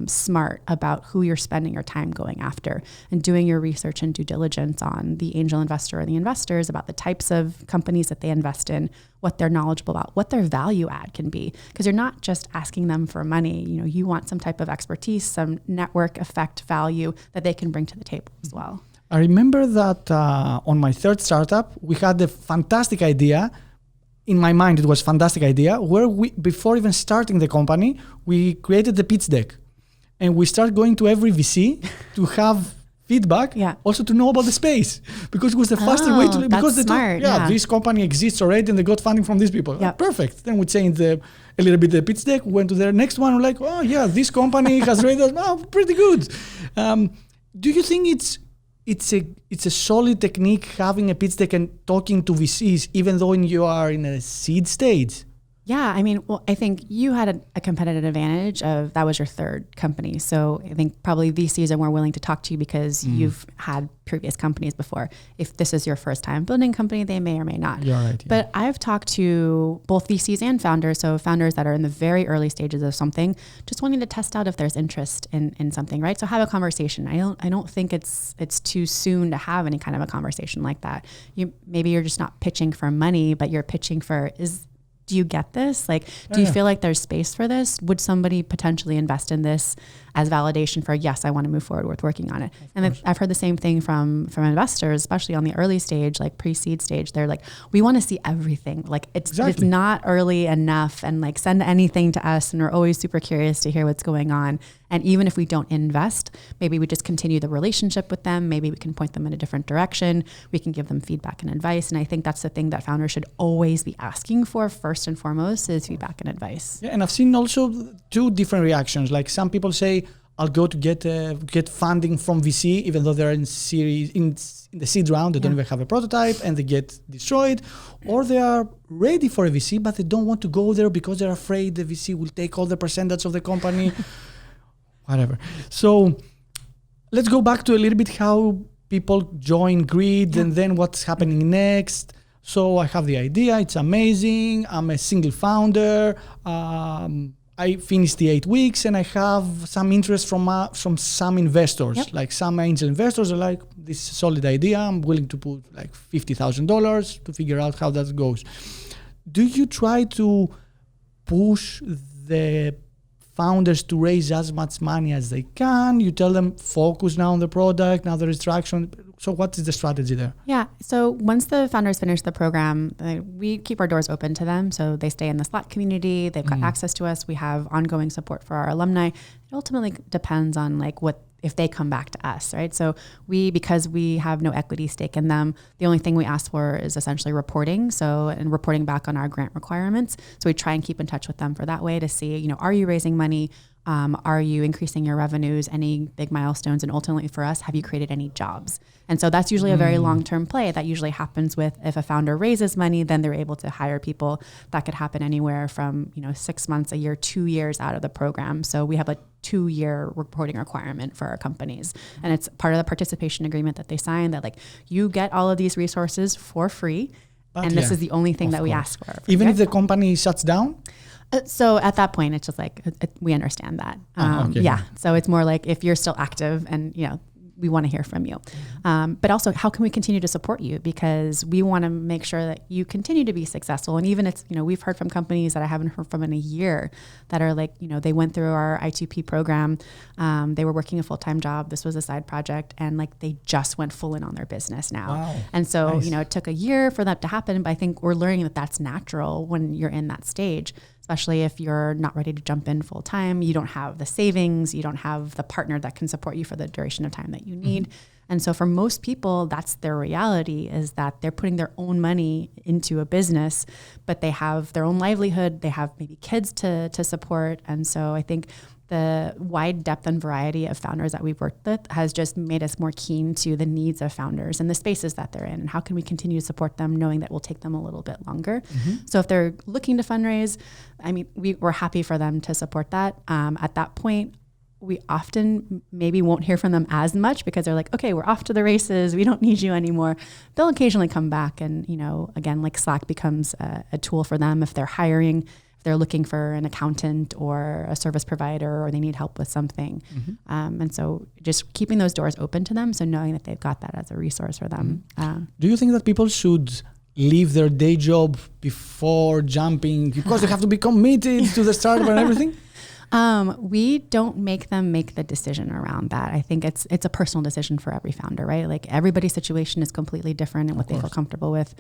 smart about who you're spending your time going after and doing your research and due diligence on the angel investor or the investors, about the types of companies that they invest in, what they're knowledgeable about, what their value add can be. Because you're not just asking them for money. You want some type of expertise, some network effect value that they can bring to the table as well. I remember that on my third startup, we had a fantastic idea. In my mind, it was a fantastic idea where before even starting the company, we created the pitch deck and we started going to every VC to have feedback, also to know about the space, because it was the faster way to, because they smart, thought, this company exists already and they got funding from these people. Yep. Perfect. Then we changed a little bit the pitch deck, went to the next one, we're like, this company has rated us, pretty good. Do you think it's a solid technique having a pitch deck and talking to VCs, even though you are in a seed stage? Yeah, I think you had a competitive advantage of that was your third company. So I think probably VCs are more willing to talk to you because you've had previous companies before. If this is your first time building a company, they may or may not. You're right. Yeah. But I've talked to both VCs and founders, so founders that are in the very early stages of something, just wanting to test out if there's interest in something, right? So have a conversation. I don't think it's too soon to have any kind of a conversation like that. Maybe you're just not pitching for money, but you're pitching for do you get this? Like, do you feel like there's space for this? Would somebody potentially invest in this as validation for, yes, I want to move forward with working on it? And I've heard the same thing from investors, especially on the early stage, like pre-seed stage. They're like, we want to see everything. Like it's not early enough, and like send anything to us. And we're always super curious to hear what's going on. And even if we don't invest, maybe we just continue the relationship with them. Maybe we can point them in a different direction. We can give them feedback and advice. And I think that's the thing that founders should always be asking for first and foremost is feedback and advice. Yeah, and I've seen also two different reactions. Like some people say, I'll go to get funding from VC, even though they're in the seed round, they don't even have a prototype and they get destroyed, or they are ready for a VC, but they don't want to go there because they're afraid the VC will take all the percentage of the company. Whatever. So let's go back to a little bit how people join Grid and then what's happening next. So I have the idea, it's amazing. I'm a single founder. I finished the 8 weeks and I have some interest from some investors. Like some angel investors are like, this is a solid idea. I'm willing to put like $50,000 to figure out how that goes. Do you try to push the founders to raise as much money as they can? You tell them focus now on the product, now there is traction. So what is the strategy there? Yeah. So once the founders finish the program, we keep our doors open to them. So they stay in the Slack community. They've got access to us. We have ongoing support for our alumni. It ultimately depends on like if they come back to us, right? So because we have no equity stake in them, the only thing we ask for is essentially reporting. And reporting back on our grant requirements. So we try and keep in touch with them for that way to see, are you raising money? Are you increasing your revenues? Any big milestones? And ultimately for us, have you created any jobs? And so that's usually a very long-term play. That usually happens with, if a founder raises money, then they're able to hire people. That could happen anywhere from 6 months, a year, 2 years out of the program. So we have a 2-year reporting requirement for our companies. And it's part of the participation agreement that they sign, that like you get all of these resources for free. But and this is the only thing that we ask for. Even if the company shuts down? So at that point, it's just like, we understand that. Yeah. So it's more like if you're still active and, we want to hear from you. But also, how can we continue to support you? Because we want to make sure that you continue to be successful. And even it's, we've heard from companies that I haven't heard from in a year that are like, they went through our I2P program. They were working a full-time job. This was a side project. And like, they just went full in on their business now. Wow. And so, Nice. it took a year for that to happen. But I think we're learning that that's natural when you're in that stage, especially if you're not ready to jump in full time. You don't have the savings, you don't have the partner that can support you for the duration of time that you need. And so for most people, that's their reality, is that they're putting their own money into a business, but they have their own livelihood, they have maybe kids to support. And so I think the wide depth and variety of founders that we've worked with has just made us more keen to the needs of founders and the spaces that they're in, and how can we continue to support them, knowing that will take them a little bit longer. So if they're looking to fundraise, we're happy for them to support that. At that point, we often maybe won't hear from them as much because they're like, okay, we're off to the races. We don't need you anymore. They'll occasionally come back and, again, like Slack becomes a tool for them if they're hiring, if they're looking for an accountant or a service provider, or they need help with something. And so just keeping those doors open to them. So knowing that they've got that as a resource for them. Do you think that people should leave their day job before jumping because they have to be committed to the startup and everything? We don't make them make the decision around that. I think it's a personal decision for every founder, right? Like everybody's situation is completely different and what they feel comfortable with.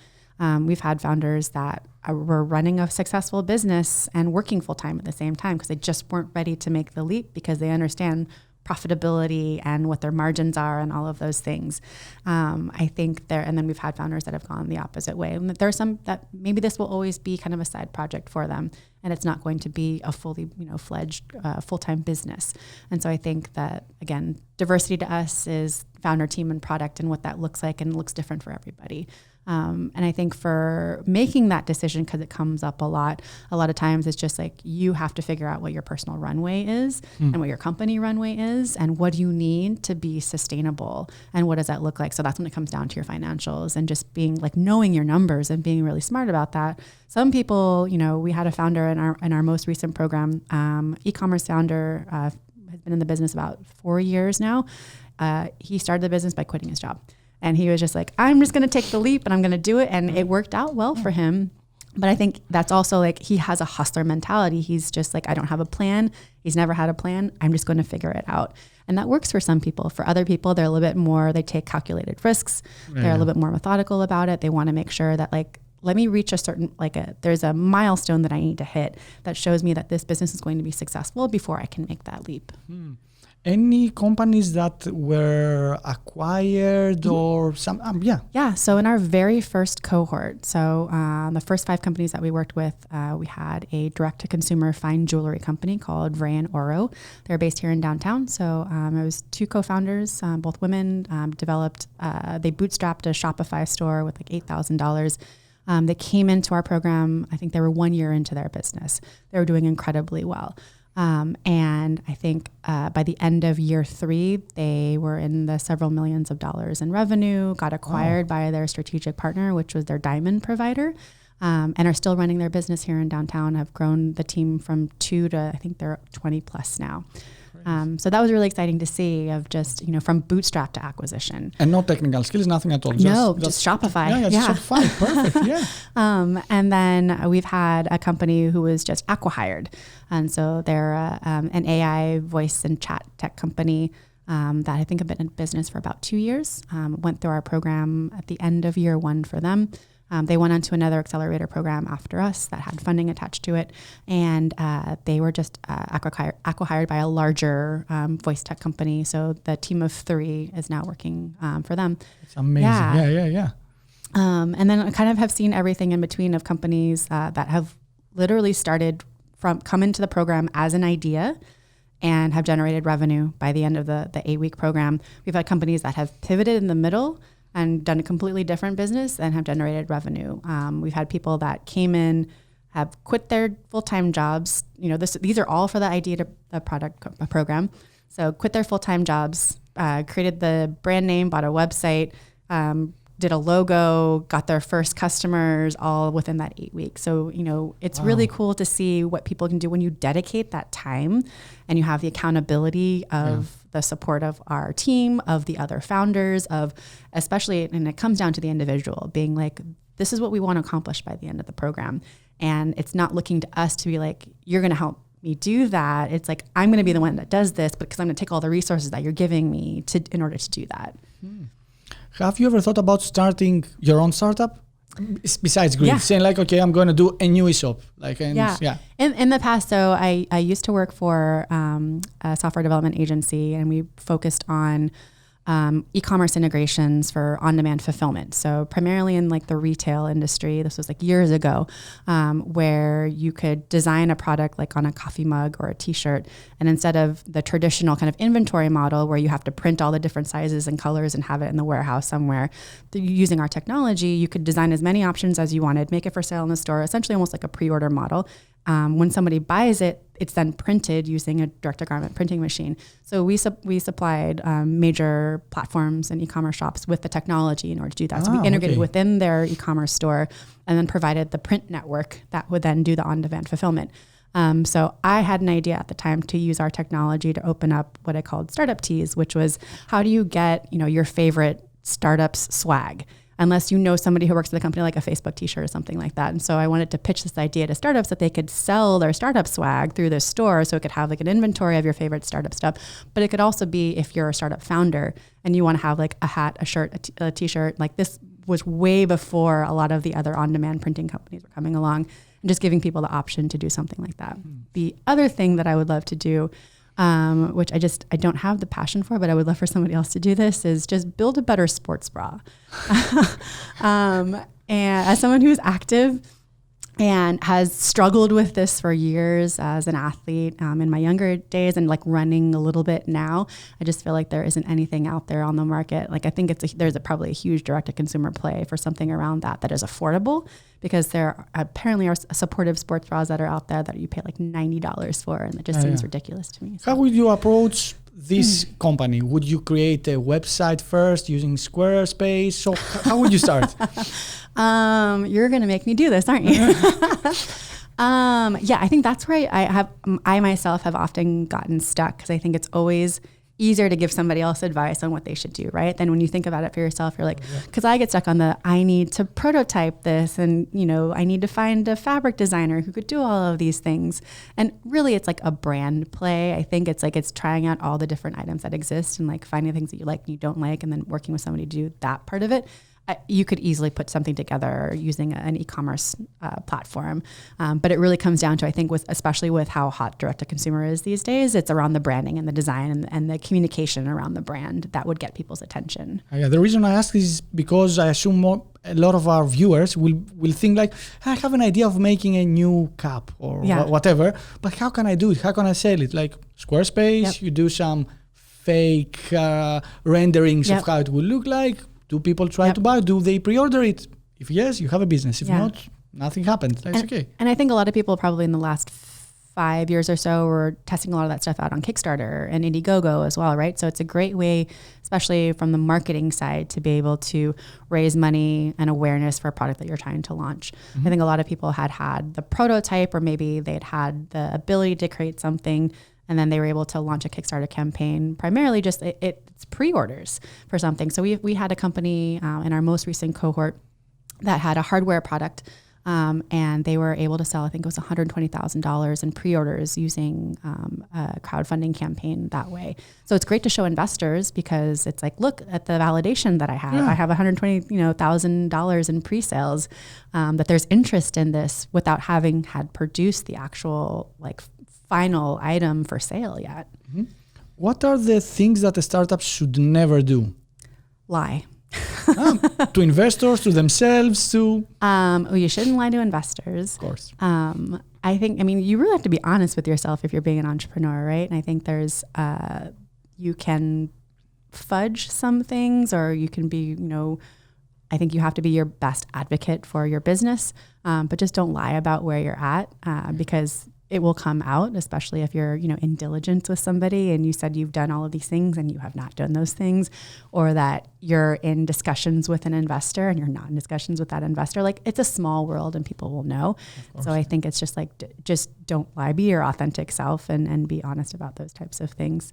We've had founders that were running a successful business and working full time at the same time because they just weren't ready to make the leap because they understand profitability and what their margins are and all of those things. I think and then we've had founders that have gone the opposite way. And there are some that maybe this will always be kind of a side project for them, and it's not going to be a fully, fledged full-time business. And so I think that, again, diversity to us is founder, team, and product, and what that looks like, and looks different for everybody. And I think for making that decision, because it comes up a lot of times it's just like, you have to figure out what your personal runway is and what your company runway is, and what do you need to be sustainable, and what does that look like? So that's when it comes down to your financials and just being like, knowing your numbers and being really smart about that. Some people, we had a founder in our most recent program, e-commerce founder, has been in the business about 4 years now. He started the business by quitting his job. And he was just like, I'm just going to take the leap and I'm going to do it. And it worked out well for him. But I think that's also like, he has a hustler mentality. He's just like, I don't have a plan. He's never had a plan. I'm just going to figure it out. And that works for some people. For other people, they're a little bit more, they take calculated risks. They're a little bit more methodical about it. They want to make sure that like, let me reach a certain, there's a milestone that I need to hit that shows me that this business is going to be successful before I can make that leap. Any companies that were acquired or some? Yeah. So in our very first cohort, the first 5 companies that we worked with, we had a direct-to-consumer fine jewelry company called Ray & Oro. They're based here in downtown. So it was 2 co-founders, both women, developed. They bootstrapped a Shopify store with like $8,000. They came into our program. I think they were 1 year into their business. They were doing incredibly well. And I think by the end of year 3, they were in the several millions of dollars in revenue, got acquired by their strategic partner, which was their diamond provider, and are still running their business here in downtown, have grown the team from 2 to, I think they're 20 plus now. So that was really exciting to see, of just, from bootstrap to acquisition. And no technical skills, nothing at all. Just Shopify. Yeah. Shopify. Perfect. Yeah. And then we've had a company who was just acqui-hired. And so they're an AI voice and chat tech company that I think have been in business for about 2 years. Went through our program at the end of year 1 for them. They went on to another accelerator program after us that had funding attached to it. And they were just acqui-hired by a larger voice tech company. So the team of 3 is now working for them. It's amazing. Yeah. And then I kind of have seen everything in between of companies that have literally come into the program as an idea and have generated revenue by the end of the 8-week program. We've had companies that have pivoted in the middle and done a completely different business and have generated revenue. We've had people that came in, have quit their full-time jobs. These are all for the idea to the product program. So quit their full-time jobs, created the brand name, bought a website, did a logo, got their first customers all within that 8 weeks. So, it's really cool to see what people can do when you dedicate that time and you have the accountability of the support of our team, of the other founders, of especially, and it comes down to the individual being like, this is what we want to accomplish by the end of the program. And it's not looking to us to be like, you're going to help me do that. It's like, I'm going to be the one that does this, because I'm going to take all the resources that you're giving me in order to do that. Have you ever thought about starting your own startup besides Grid? Saying like, okay, I'm going to do a new eShop. In the past, so I used to work for a software development agency, and we focused on e-commerce integrations for on-demand fulfillment. So primarily in like the retail industry, this was like years ago, where you could design a product like on a coffee mug or a t-shirt. And instead of the traditional kind of inventory model where you have to print all the different sizes and colors and have it in the warehouse somewhere, using our technology, you could design as many options as you wanted, make it for sale in the store, essentially almost like a pre-order model. When somebody buys it, it's then printed using a direct-to-garment printing machine. So we supplied major platforms and e-commerce shops with the technology in order to do that. So we integrated within their e-commerce store and then provided the print network that would then do the on-demand fulfillment. So I had an idea at the time to use our technology to open up what I called Startup Tees, which was how do you get your favorite startup's swag? Unless you know somebody who works at the company, like a Facebook t-shirt or something like that. And so I wanted to pitch this idea to startups that they could sell their startup swag through this store. So it could have like an inventory of your favorite startup stuff. But it could also be if you're a startup founder and you want to have like a hat, a shirt, a t-shirt, like this was way before a lot of the other on-demand printing companies were coming along, and just giving people the option to do something like that. The other thing that I would love to do, which I don't have the passion for, but I would love for somebody else to do this, is just build a better sports bra. And as someone who's active and has struggled with this for years as an athlete in my younger days and like running a little bit now, I just feel like there isn't anything out there on the market. Like I think there's probably a huge direct-to-consumer play for something around that is affordable, because there apparently are supportive sports bras that are out there that you pay like $90 for, and it just seems ridiculous to me. So. How would you approach this company? Would you create a website first using Squarespace? So how would you start? You're going to make me do this, aren't you? I think that's where I myself have often gotten stuck, because I think it's always easier to give somebody else advice on what they should do, right? Then when you think about it for yourself, you're like, because I get stuck on I need to prototype this, and I need to find a fabric designer who could do all of these things. And really it's like a brand play. I think it's like it's trying out all the different items that exist and like finding things that you like and you don't like, and then working with somebody to do that part of it. You could easily put something together using an e-commerce platform. But it really comes down to, I think, especially with how hot direct-to-consumer is these days, it's around the branding and the design and the communication around the brand that would get people's attention. The reason I ask is because I assume a lot of our viewers will think like, I have an idea of making a new cap or whatever, but how can I do it? How can I sell it? Like Squarespace, you do some fake renderings of how it will look like. Do people try to buy? Do they pre-order it? If yes, you have a business. If not, nothing happened. That's okay. And I think a lot of people probably in the last 5 years or so were testing a lot of that stuff out on Kickstarter and Indiegogo as well, right? So it's a great way, especially from the marketing side, to be able to raise money and awareness for a product that you're trying to launch. I think a lot of people had the prototype, or maybe they'd had the ability to create something, and then they were able to launch a Kickstarter campaign, primarily just it's pre-orders for something. So we had a company in our most recent cohort that had a hardware product, and they were able to sell, I think it was $120,000 in pre-orders using a crowdfunding campaign that way. So it's great to show investors, because it's like, look at the validation that I have. I have $120,000 in pre-sales, that there's interest in this without having had produced the actual final item for sale yet. What are the things that a startup should never do? Lie. To investors, to themselves, to... You shouldn't lie to investors. Of course. You really have to be honest with yourself if you're being an entrepreneur, right? And I think you can fudge some things, or you can be, I think you have to be your best advocate for your business, but just don't lie about where you're at, because it will come out, especially if you're, in diligence with somebody and you said you've done all of these things and you have not done those things, or that you're in discussions with an investor and you're not in discussions with that investor. Like, it's a small world and people will know. So I think it's just like, just don't lie, be your authentic self and be honest about those types of things.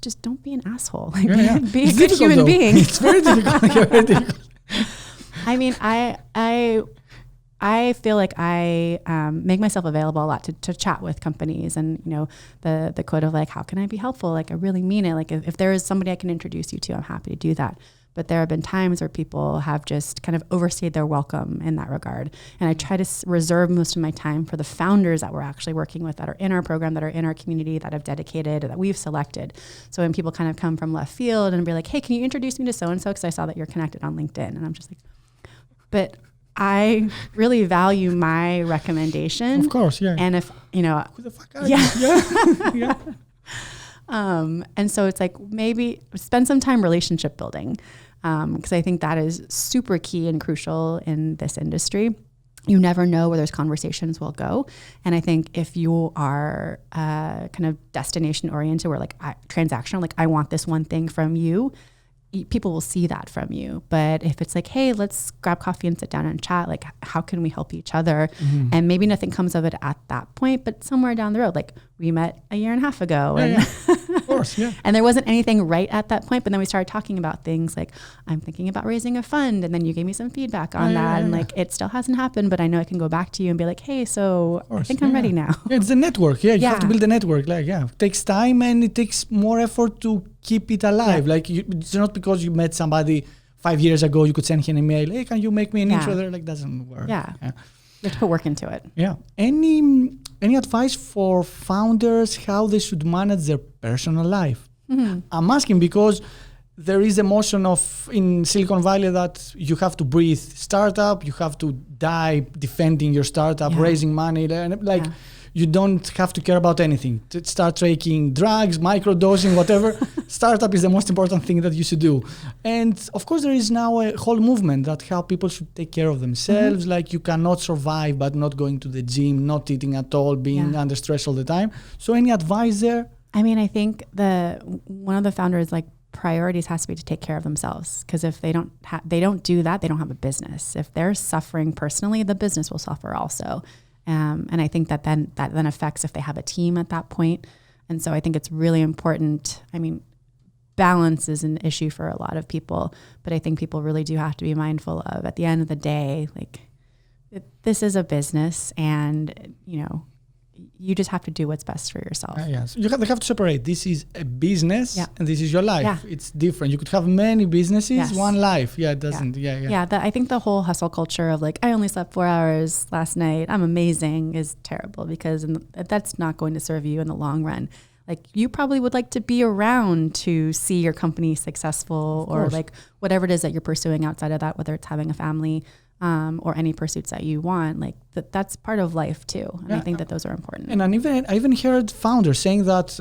Just don't be an asshole. Like, be a good human being. It's very difficult. I mean, I feel like I make myself available a lot to chat with companies, and the quote of like, how can I be helpful? Like, I really mean it. Like, if there is somebody I can introduce you to, I'm happy to do that. But there have been times where people have just kind of overstayed their welcome in that regard. And I try to reserve most of my time for the founders that we're actually working with, that are in our program, that are in our community, that have dedicated, that we've selected. So when people kind of come from left field and be like, hey, can you introduce me to so-and-so? Because I saw that you're connected on LinkedIn. And I'm just like, but I really value my recommendation. Of course, yeah. And if, who the fuck are you? Yeah. And so it's like, maybe spend some time relationship building. Because I think that is super key and crucial in this industry. You never know where those conversations will go. And I think if you are kind of destination oriented, or like transactional, like I want this one thing from you, people will see that from you. But if it's like, hey, let's grab coffee and sit down and chat, like, how can we help each other? Mm-hmm. And maybe nothing comes of it at that point, but somewhere down the road, like we met a year and a half ago. Of course, yeah. And there wasn't anything right at that point, but then we started talking about things like, I'm thinking about raising a fund. And then you gave me some feedback on that. And like, it still hasn't happened, but I know I can go back to you and be like, hey, so I think I'm ready now. Yeah, it's a network. Yeah, you have to build a network. Like, it takes time and it takes more effort to keep it alive. Like, it's not because you met somebody 5 years ago, you could send him an email, hey, can you make me an intro there? Like, doesn't work. Yeah. You have to put work into it. Yeah. Any advice for founders how they should manage their personal life? Mm-hmm. I'm asking because there is a motion of in Silicon Valley that you have to breathe startup, you have to die defending your startup, raising money, and like you don't have to care about anything. To start taking drugs, microdosing, whatever. Startup is the most important thing that you should do. And of course, there is now a whole movement that how people should take care of themselves. Mm-hmm. Like, you cannot survive but not going to the gym, not eating at all, being under stress all the time. So any advice there? I mean, I think one of the founders, like, priorities has to be to take care of themselves, because if they don't do that, they don't have a business. If they're suffering personally, the business will suffer also. And I think that then affects if they have a team at that point. And so I think it's really important. I mean, balance is an issue for a lot of people, but I think people really do have to be mindful of, at the end of the day, like, this is a business, and, you just have to do what's best for yourself. Yes, they have to separate. This is a business and this is your life. Yeah. It's different. You could have many businesses, one life. Yeah, it doesn't. Yeah. I think the whole hustle culture of like, I only slept 4 hours last night, I'm amazing, is terrible, because that's not going to serve you in the long run. Like, you probably would like to be around to see your company successful, or like whatever it is that you're pursuing outside of that, whether it's having a family, or any pursuits that you want, like that's part of life too. And I think that those are important. And I even heard founders saying that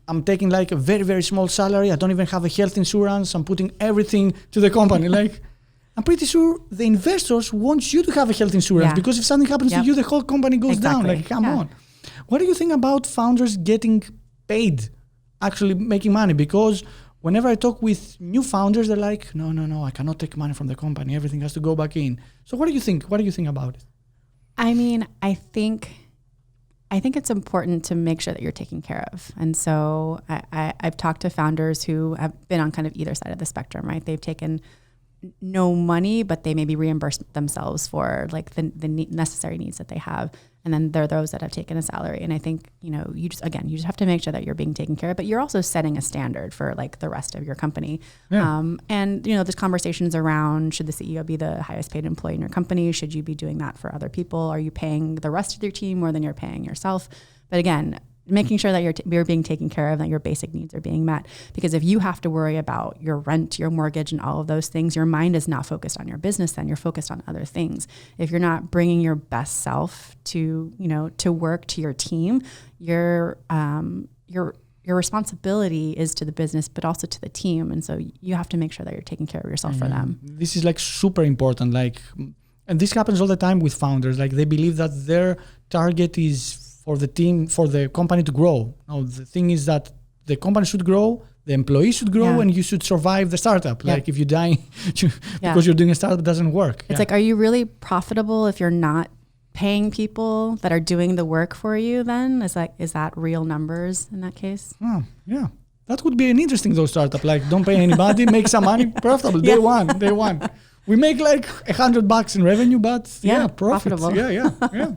I'm taking like a very, very small salary. I don't even have a health insurance. I'm putting everything to the company. Like, I'm pretty sure the investors want you to have a health insurance, because if something happens to you, the whole company goes down. Like, come on. What do you think about founders getting paid, actually making money? Because whenever I talk with new founders, they're like, no, I cannot take money from the company. Everything has to go back in. So what do you think? What do you think about it? I mean, I think it's important to make sure that you're taken care of. And so I've talked to founders who have been on kind of either side of the spectrum, right? They've taken no money, but they maybe reimburse themselves for like the necessary needs that they have. And then there are those that have taken a salary. And I think, you just have to make sure that you're being taken care of, but you're also setting a standard for like the rest of your company. Yeah. And there's conversations around, should the CEO be the highest paid employee in your company? Should you be doing that for other people? Are you paying the rest of your team more than you're paying yourself? But again, making sure that you're being taken care of, that your basic needs are being met. Because if you have to worry about your rent, your mortgage, and all of those things, your mind is not focused on your business, then you're focused on other things. If you're not bringing your best self to work, to your team, your responsibility is to the business, but also to the team. And so you have to make sure that you're taking care of yourself for them. This is like super important. Like, And this happens all the time with founders. Like they believe that their target is for the team, for the company to grow. No, the thing is that the company should grow, the employees should grow, and you should survive the startup. Like if you die because you're doing a startup, it doesn't work. It's like, are you really profitable if you're not paying people that are doing the work for you then? Is that real numbers in that case? Oh, yeah. That would be an interesting startup. Like don't pay anybody, make some money, profitable. Day one. We make like $100 in revenue, but profitable. Yeah.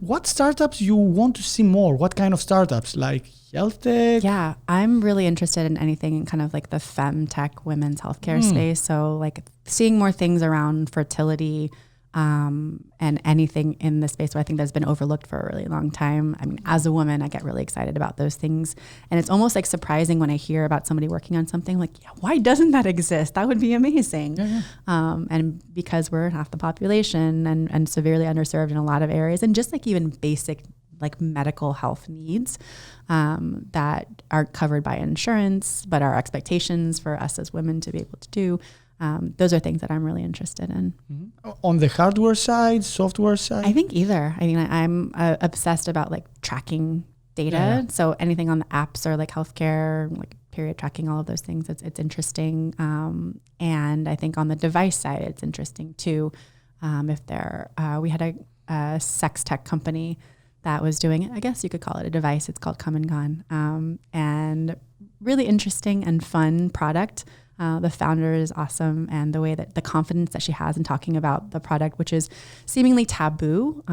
What startups you want to see more? What kind of startups? Like health tech? Yeah, I'm really interested in anything in kind of like the femtech women's healthcare space. So like seeing more things around fertility, and anything in the space where I think that's been overlooked for a really long time. I mean, as a woman, I get really excited about those things. And it's almost like surprising when I hear about somebody working on something like, why doesn't that exist? That would be amazing. Yeah. And because we're half the population and severely underserved in a lot of areas, and just like even basic like medical health needs that aren't covered by insurance, but are expectations for us as women to be able to do. Those are things that I'm really interested in. Mm-hmm. On the hardware side, software side? I think either. I mean, I'm obsessed about like tracking data. Yeah. So anything on the apps or like healthcare, like period tracking, all of those things, it's interesting. And I think on the device side, it's interesting too. We had a sex tech company that was doing, I guess you could call it a device. It's called Come and Gone. And really interesting and fun product. The founder is awesome, and the way that the confidence that she has in talking about the product, which is seemingly taboo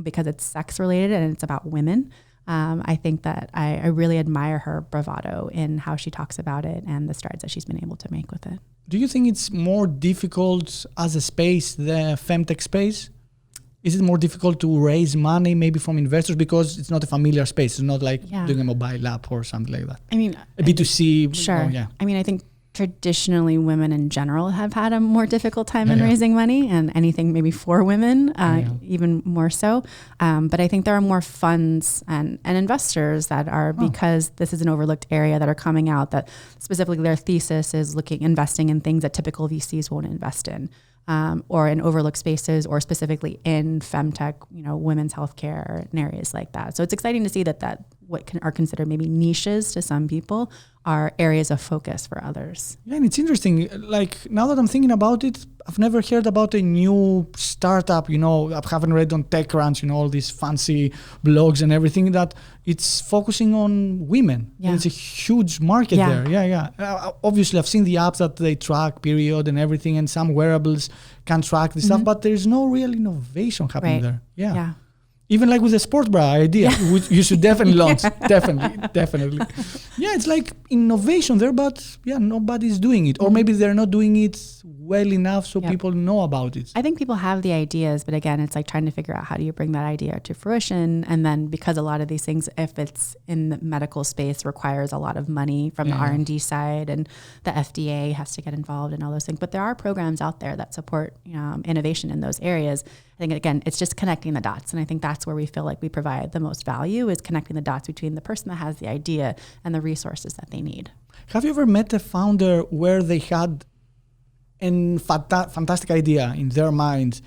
because it's sex related and it's about women. I think that I really admire her bravado in how she talks about it and the strides that she's been able to make with it. Do you think it's more difficult as a space, the femtech space? Is it more difficult to raise money maybe from investors because it's not a familiar space? It's not like doing a mobile app or something like that. I mean, a B2C. Sure. I mean, I think traditionally women in general have had a more difficult time in raising money, and anything maybe for women, even more so. But I think there are more funds and investors that are, because this is an overlooked area, that are coming out that specifically their thesis is investing in things that typical VCs won't invest in. Or in overlooked spaces, or specifically in femtech, women's healthcare and areas like that. So it's exciting to see that what are considered maybe niches to some people are areas of focus for others. Yeah, and it's interesting. Like now that I'm thinking about it, I've never heard about a new startup. I haven't read on TechCrunch, all these fancy blogs and everything, that it's focusing on women. Yeah. And it's a huge market there. Yeah. Obviously, I've seen the apps that they track period and everything, and some wearables can track this stuff, but there's no real innovation happening there. Yeah. Even like with the sport bra idea, which you should definitely launch. Definitely. Yeah, it's like innovation there, but nobody's doing it. Or maybe they're not doing it well enough so people know about it. I think people have the ideas, but again, it's like trying to figure out how do you bring that idea to fruition. And then because a lot of these things, if it's in the medical space, requires a lot of money from the R&D side, and the FDA has to get involved in all those things. But there are programs out there that support innovation in those areas. I think, again, it's just connecting the dots. And I think that's where we feel like we provide the most value, is connecting the dots between the person that has the idea and the resources that they need. Have you ever met a founder where they had a fantastic idea in their mind,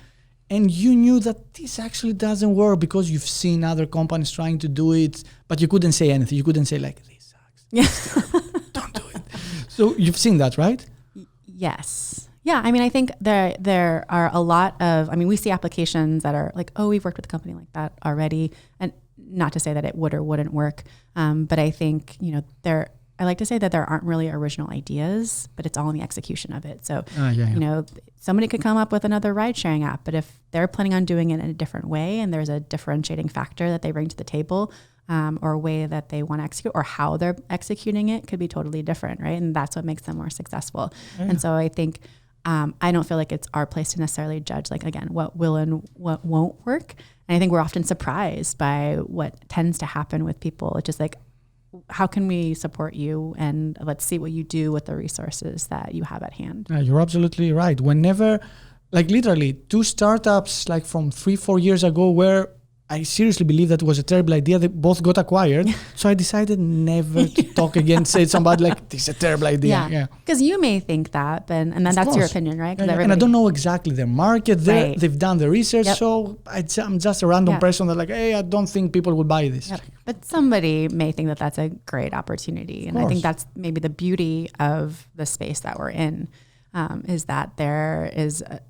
and you knew that this actually doesn't work because you've seen other companies trying to do it, but you couldn't say anything? You couldn't say like, this sucks. Yeah. Don't do it. So you've seen that, right? Yes. Yeah, I mean, I think there are a lot of, we see applications that are like, we've worked with a company like that already. And not to say that it would or wouldn't work, but I think, I like to say that there aren't really original ideas, but it's all in the execution of it. So, somebody could come up with another ride-sharing app, but if they're planning on doing it in a different way, and there's a differentiating factor that they bring to the table, or a way that they want to execute, or how they're executing it, could be totally different, right? And that's what makes them more successful. Yeah. And so I think, I don't feel like it's our place to necessarily judge, like, again, what will and what won't work. And I think we're often surprised by what tends to happen with people. It's just like, how can we support you? And let's see what you do with the resources that you have at hand. Yeah, you're absolutely right. Whenever, like literally, two startups like from 3-4 years ago were I seriously believe that was a terrible idea. They both got acquired. So I decided never to talk again, say to somebody like, this is a terrible idea. Yeah. Because you may think that, and then that's your opinion, right? Yeah. And I don't know exactly their market. They've done the research. Yep. So I'm just a random person that like, hey, I don't think people will buy this. Yep. But somebody may think that that's a great opportunity. And I think that's maybe the beauty of the space that we're in, is that there is a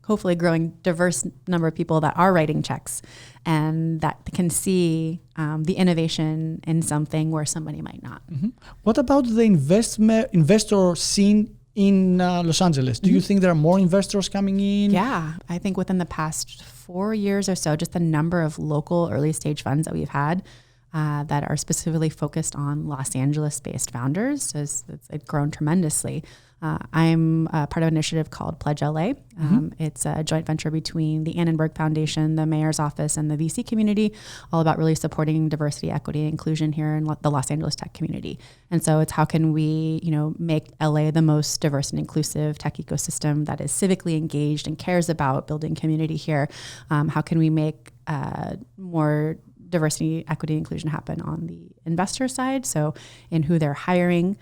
hopefully growing diverse number of people that are writing checks and that can see the innovation in something where somebody might not. Mm-hmm. What about the investor scene in Los Angeles? Do you think there are more investors coming in? Yeah, I think within the past 4 years or so, just the number of local early stage funds that we've had that are specifically focused on Los Angeles-based founders it's grown tremendously. I'm part of an initiative called Pledge LA. It's a joint venture between the Annenberg Foundation, the Mayor's Office, and the VC community, all about really supporting diversity, equity, and inclusion here in the Los Angeles tech community. And so it's how can we, make LA the most diverse and inclusive tech ecosystem that is civically engaged and cares about building community here? How can we make more diversity, equity, inclusion happen on the investor side? So in who they're hiring,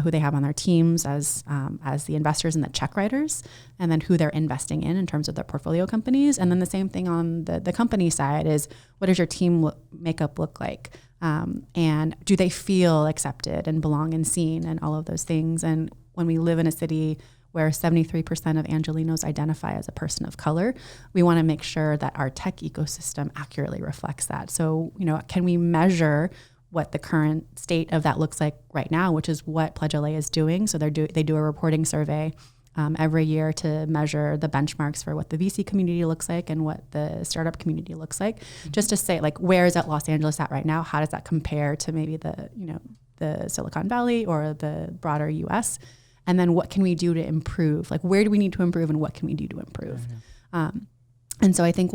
who they have on their teams as the investors and the check writers, and then who they're investing in terms of their portfolio companies. And then the same thing on the company side is, what does your team makeup look like? And do they feel accepted and belong and seen and all of those things? And when we live in a city where 73% of Angelenos identify as a person of color, we want to make sure that our tech ecosystem accurately reflects that. So, can we measure what the current state of that looks like right now, which is what Pledge LA is doing. So they do a reporting survey every year to measure the benchmarks for what the VC community looks like and what the startup community looks like, just to say, like, where is Los Angeles at right now? How does that compare to maybe the Silicon Valley or the broader US? And then what can we do to improve? Like, where do we need to improve and what can we do to improve? And so I think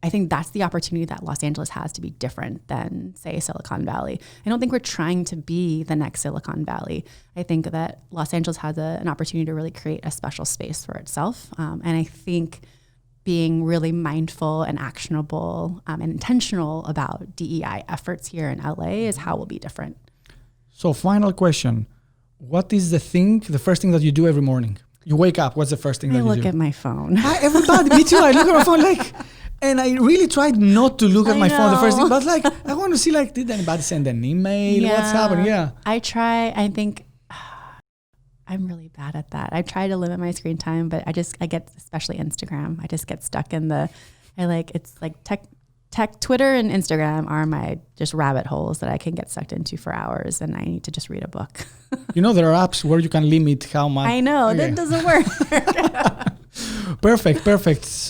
I think that's the opportunity that Los Angeles has to be different than, say, Silicon Valley. I don't think we're trying to be the next Silicon Valley. I think that Los Angeles has an opportunity to really create a special space for itself. And I think being really mindful and actionable and intentional about DEI efforts here in LA is how we'll be different. So final question. What is the first thing that you do every morning? You wake up, what's the first thing that you do? I look at my phone. Everybody, me too. I look at my phone and I really tried not to look at my phone the first thing, but I want to see did anybody send an email? What's happening? Yeah. I think I'm really bad at that. I try to limit my screen time, but I get, especially Instagram, I just get stuck in it's like tech, Twitter and Instagram are my just rabbit holes that I can get sucked into for hours, and I need to just read a book. There are apps where you can limit how much. I know, that doesn't work. Perfect.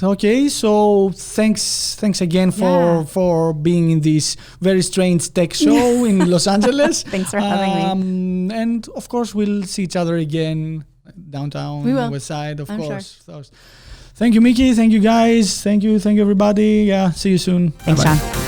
Okay, so thanks again for being in this very strange tech show in Los Angeles. Thanks for having me. And of course, we'll see each other again downtown, we will. West Side, of course. Sure. Thank you, Miki. Thank you, guys. Thank you, everybody. Yeah, see you soon. Thanks, Bye-bye. Jon.